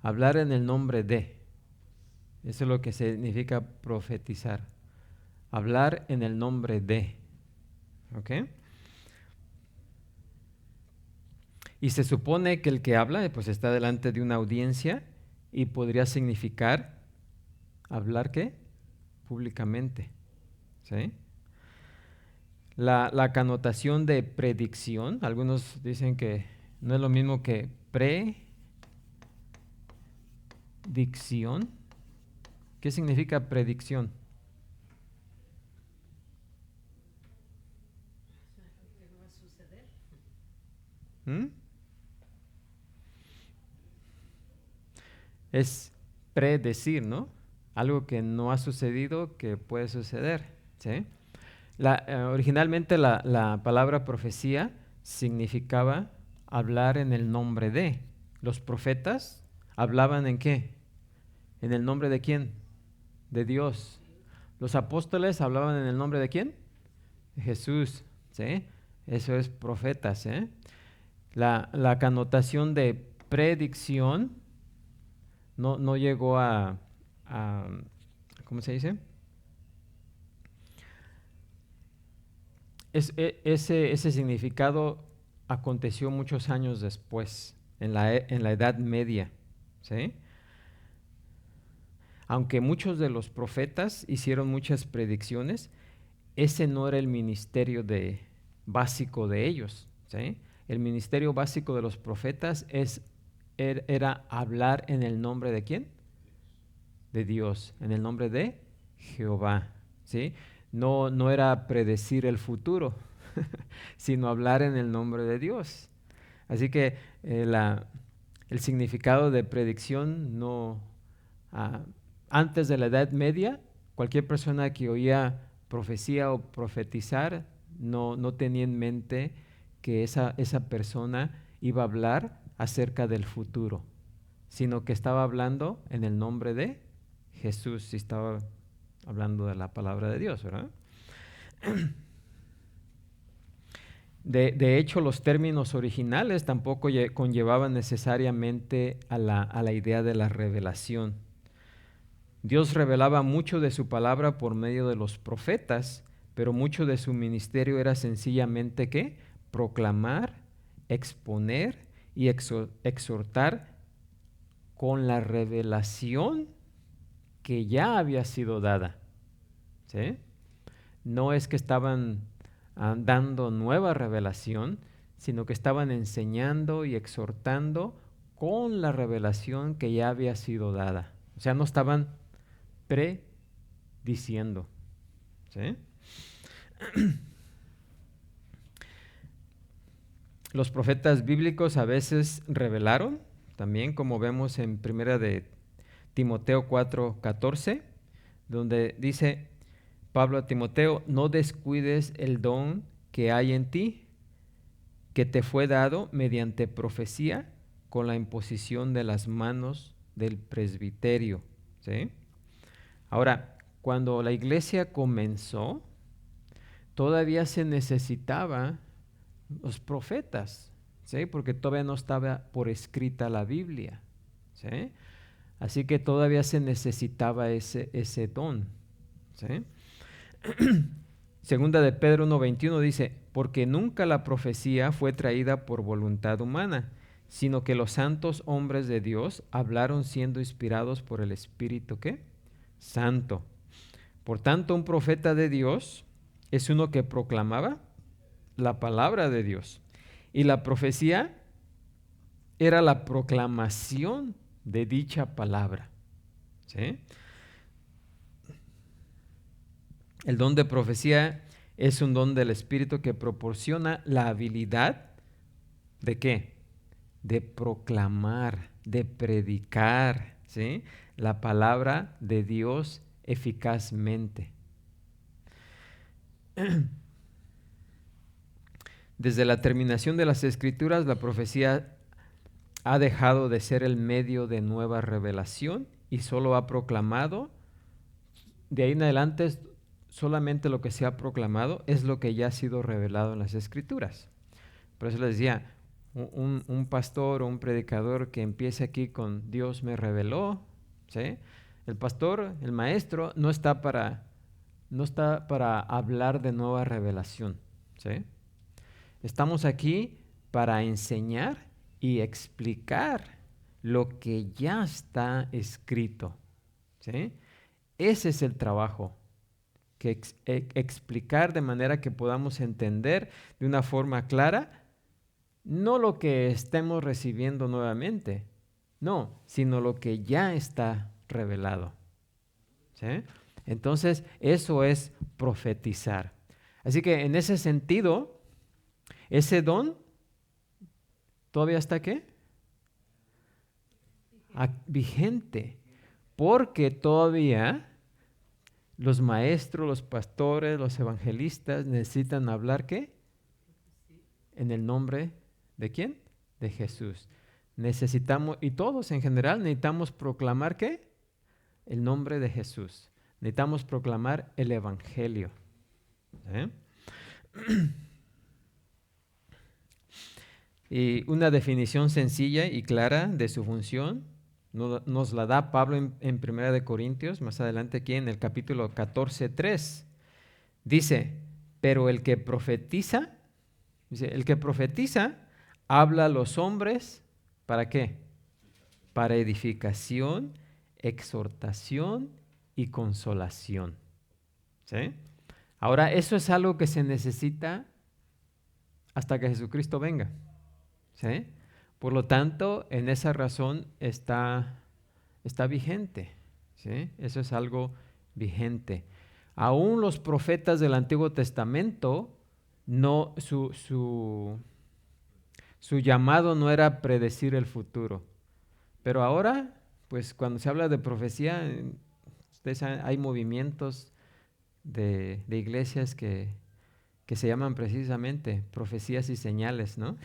Hablar en el nombre de. Eso es lo que significa profetizar. Hablar en el nombre de. ¿Ok? Y se supone que el que habla, pues está delante de una audiencia y podría significar hablar ¿qué? Públicamente. ¿Sí? La connotación de predicción, algunos dicen que no es lo mismo que predicción. ¿Qué significa predicción? Que no va a suceder. Es predecir, ¿no? Algo que no ha sucedido, que puede suceder, ¿sí? Originalmente la palabra profecía significaba hablar en el nombre de. Los profetas hablaban ¿en qué? ¿En el nombre de quién? De Dios. Los apóstoles hablaban en el nombre de quién? De Jesús, ¿sí? Eso es profetas, ¿eh? La connotación de predicción no llegó a ¿cómo se dice? Ese significado aconteció muchos años después, en la Edad Media, ¿sí? Aunque muchos de los profetas hicieron muchas predicciones, ese no era el ministerio básico de ellos, ¿sí? El ministerio básico de los profetas era hablar en el nombre de ¿quién? De Dios, en el nombre de Jehová, ¿sí? No era predecir el futuro, sino hablar en el nombre de Dios. Así que el significado de predicción antes de la Edad Media, cualquier persona que oía profecía o profetizar no tenía en mente que esa persona iba a hablar acerca del futuro, sino que estaba hablando en el nombre de Jesús, y estaba hablando de la palabra de Dios, ¿verdad? De hecho, los términos originales tampoco conllevaban necesariamente a la idea de la revelación. Dios revelaba mucho de su palabra por medio de los profetas, pero mucho de su ministerio era sencillamente ¿qué? Proclamar, exponer y exhortar con la revelación que ya había sido dada, ¿sí? No es que estaban dando nueva revelación, sino que estaban enseñando y exhortando con la revelación que ya había sido dada. O sea, no estaban prediciendo, ¿sí? Los profetas bíblicos a veces revelaron, también como vemos en primera de Timoteo 4:14, donde dice Pablo a Timoteo: no descuides el don que hay en ti, que te fue dado mediante profecía con la imposición de las manos del presbiterio. ¿Sí? Ahora, cuando la iglesia comenzó, todavía se necesitaba los profetas, ¿sí? Porque todavía no estaba por escrita la Biblia, ¿sí? Así que todavía se necesitaba ese don, ¿sí? Segunda de Pedro 1:21 dice, porque nunca la profecía fue traída por voluntad humana, sino que los santos hombres de Dios hablaron siendo inspirados por el Espíritu, ¿qué? Santo. Por tanto, un profeta de Dios es uno que proclamaba la palabra de Dios. Y la profecía era la proclamación de dicha palabra, ¿sí? El don de profecía es un don del Espíritu que proporciona la habilidad ¿de qué? De proclamar, de predicar, ¿sí? La palabra de Dios eficazmente. Desde la terminación de las Escrituras, la profecía ha dejado de ser el medio de nueva revelación y solo ha proclamado, de ahí en adelante solamente lo que se ha proclamado es lo que ya ha sido revelado en las Escrituras. Por eso les decía, un pastor o un predicador que empiece aquí con Dios me reveló, ¿sí? El pastor, el maestro, no está para hablar de nueva revelación, ¿sí? Estamos aquí para enseñar y explicar lo que ya está escrito, ¿sí? Ese es el trabajo, que explicar de manera que podamos entender de una forma clara, no lo que estemos recibiendo nuevamente, no, sino lo que ya está revelado, ¿sí? Entonces, eso es profetizar. Así que en ese sentido, ese don todavía está ¿qué? Vigente, porque todavía los maestros, los pastores, los evangelistas necesitan hablar ¿qué? En el nombre ¿de quién? De Jesús. Necesitamos, y todos en general, necesitamos proclamar ¿qué? El nombre de Jesús. Necesitamos proclamar el evangelio. Y una definición sencilla y clara de su función nos la da Pablo en 1 Corintios, más adelante aquí en el capítulo 14:3. Dice, pero el que profetiza, habla a los hombres, ¿para qué? Para edificación, exhortación y consolación. ¿Sí? Ahora, eso es algo que se necesita hasta que Jesucristo venga. ¿Sí? Por lo tanto, en esa razón está vigente. ¿Sí? Eso es algo vigente. Aún los profetas del Antiguo Testamento, no, su llamado no era predecir el futuro. Pero ahora, pues cuando se habla de profecía, ustedes saben, hay movimientos de iglesias que se llaman precisamente profecías y señales, ¿no?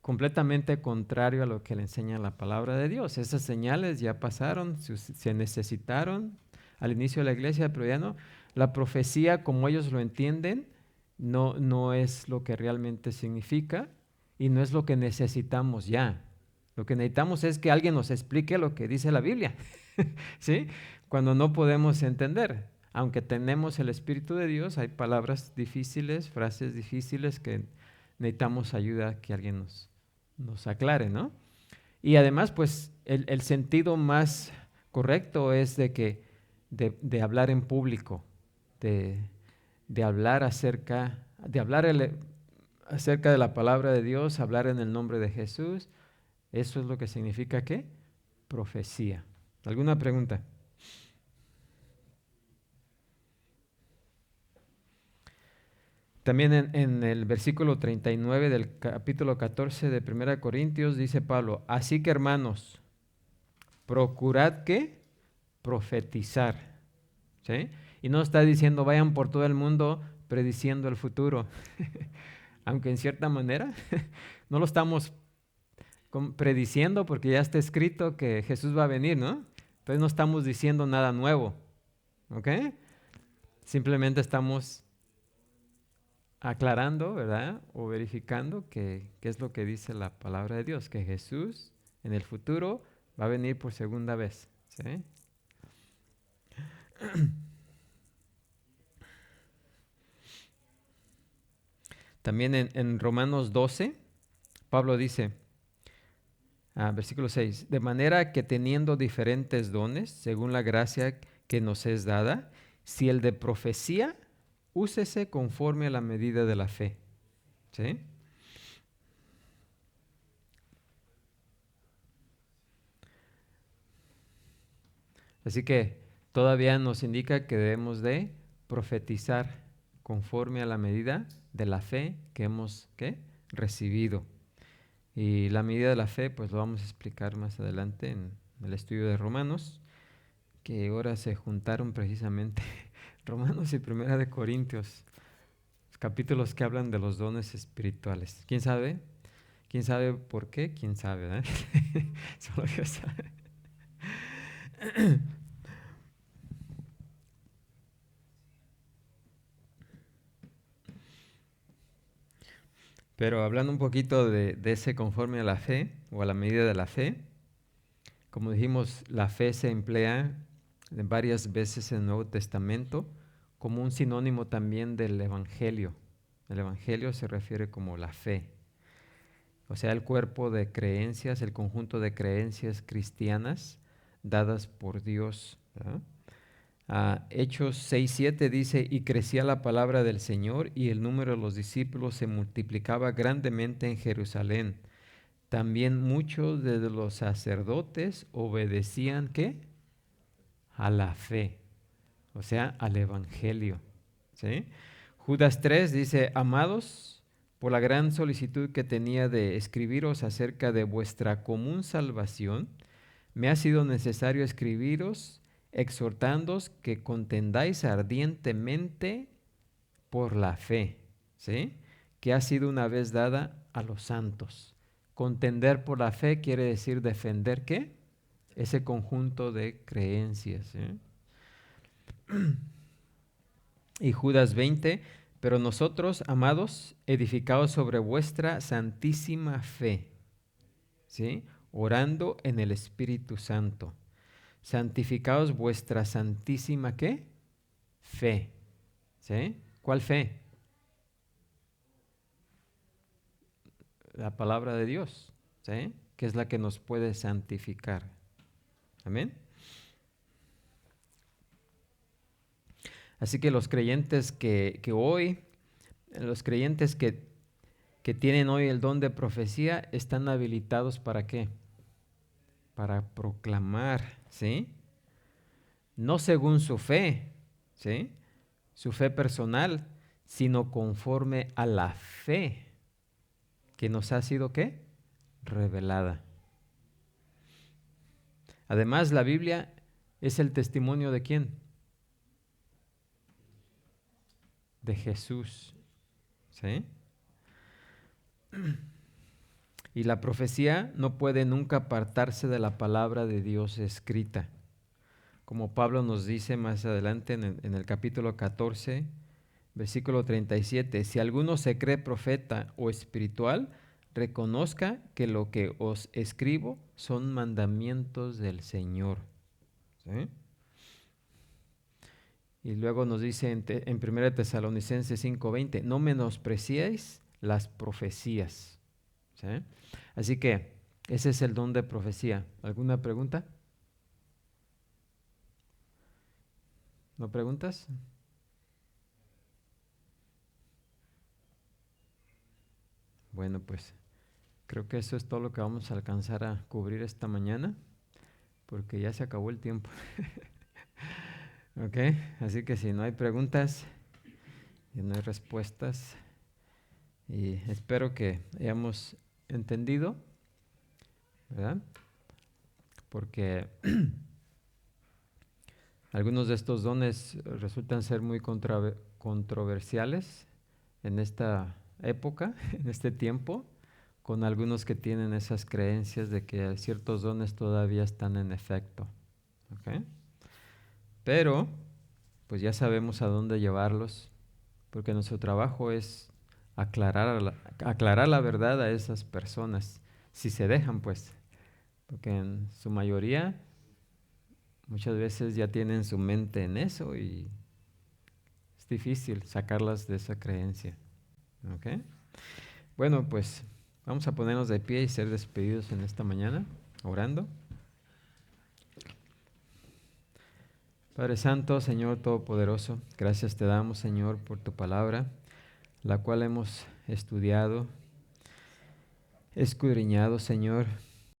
Completamente contrario a lo que le enseña la palabra de Dios. Esas señales ya pasaron, se necesitaron al inicio de la iglesia, pero ya no. La profecía, como ellos lo entienden, no es lo que realmente significa y no es lo que necesitamos ya. Lo que necesitamos es que alguien nos explique lo que dice la Biblia, ¿sí? Cuando no podemos entender. Aunque tenemos el Espíritu de Dios, hay palabras difíciles, frases difíciles que necesitamos ayuda que alguien nos aclare, ¿no? Y además, pues, el sentido más correcto es de hablar en público, de hablar acerca de la palabra de Dios, hablar en el nombre de Jesús. Eso es lo que significa ¿qué? Profecía. ¿Alguna pregunta? También en el versículo 39 del capítulo 14 de 1 Corintios dice Pablo, así que hermanos, procurad ¿qué? Profetizar. ¿Sí? Y no está diciendo vayan por todo el mundo prediciendo el futuro. Aunque en cierta manera no lo estamos prediciendo porque ya está escrito que Jesús va a venir, ¿no? Entonces no estamos diciendo nada nuevo, ¿ok? Simplemente estamos aclarando, ¿verdad? O verificando qué es lo que dice la palabra de Dios, que Jesús en el futuro va a venir por segunda vez, ¿sí? También en Romanos 12, Pablo dice, versículo 6, de manera que teniendo diferentes dones, según la gracia que nos es dada, si el de profecía, úsese conforme a la medida de la fe. ¿Sí? Así que todavía nos indica que debemos de profetizar conforme a la medida de la fe que hemos recibido. Y la medida de la fe, pues lo vamos a explicar más adelante en el estudio de Romanos, que ahora se juntaron precisamente Romanos y Primera de Corintios, los capítulos que hablan de los dones espirituales. ¿Quién sabe? ¿Quién sabe por qué? ¿Quién sabe? ¿Eh? Solo Dios sabe. Pero hablando un poquito de ese conforme a la fe o a la medida de la fe, como dijimos, la fe se emplea varias veces en el Nuevo Testamento como un sinónimo también del Evangelio. El Evangelio se refiere como la fe, o sea, el cuerpo de creencias, el conjunto de creencias cristianas dadas por Dios, ¿verdad? Hechos 6:7 dice, y crecía la palabra del Señor y el número de los discípulos se multiplicaba grandemente en Jerusalén. También muchos de los sacerdotes obedecían, ¿qué? A la fe, o sea, al Evangelio. ¿Sí? Judas 3 dice, amados, por la gran solicitud que tenía de escribiros acerca de vuestra común salvación, me ha sido necesario escribiros exhortándoos que contendáis ardientemente por la fe, ¿sí? Que ha sido una vez dada a los santos. Contender por la fe quiere decir defender, ¿qué? Ese conjunto de creencias, ¿sí? Y Judas 20, pero nosotros, amados, edificados sobre vuestra santísima fe, ¿sí? Orando en el Espíritu Santo. Santificaos vuestra santísima, ¿qué? Fe. ¿Sí? ¿Cuál fe? La palabra de Dios, ¿sí? Que es la que nos puede santificar. Amén. Así que los creyentes que hoy, los creyentes que tienen hoy el don de profecía, están habilitados ¿para qué? Para proclamar, ¿sí? No según su fe, ¿sí? Su fe personal, sino conforme a la fe que nos ha sido, ¿qué? Revelada. Además, la Biblia es el testimonio ¿de quién? De Jesús, ¿sí? Y la profecía no puede nunca apartarse de la palabra de Dios escrita. Como Pablo nos dice más adelante en el capítulo 14, versículo 37, si alguno se cree profeta o espiritual, reconozca que lo que os escribo son mandamientos del Señor. ¿Sí? Y luego nos dice en 1 Tesalonicenses 5:20, no menospreciéis las profecías. ¿Sí? Así que ese es el don de profecía. ¿Alguna pregunta? ¿No preguntas? Bueno, pues creo que eso es todo lo que vamos a alcanzar a cubrir esta mañana, porque ya se acabó el tiempo. Ok, así que si no hay preguntas y no hay respuestas, y espero que hayamos entendido, ¿verdad? Porque algunos de estos dones resultan ser muy controversiales en esta época, en este tiempo, con algunos que tienen esas creencias de que ciertos dones todavía están en efecto. ¿Ok? Pero, pues ya sabemos a dónde llevarlos, porque nuestro trabajo es aclarar la verdad a esas personas, si se dejan, pues, porque en su mayoría muchas veces ya tienen su mente en eso y es difícil sacarlas de esa creencia. ¿Ok? Bueno, pues vamos a ponernos de pie y ser despedidos en esta mañana, orando. Padre Santo, Señor Todopoderoso, gracias te damos, Señor, por tu palabra, la cual hemos estudiado, escudriñado, Señor,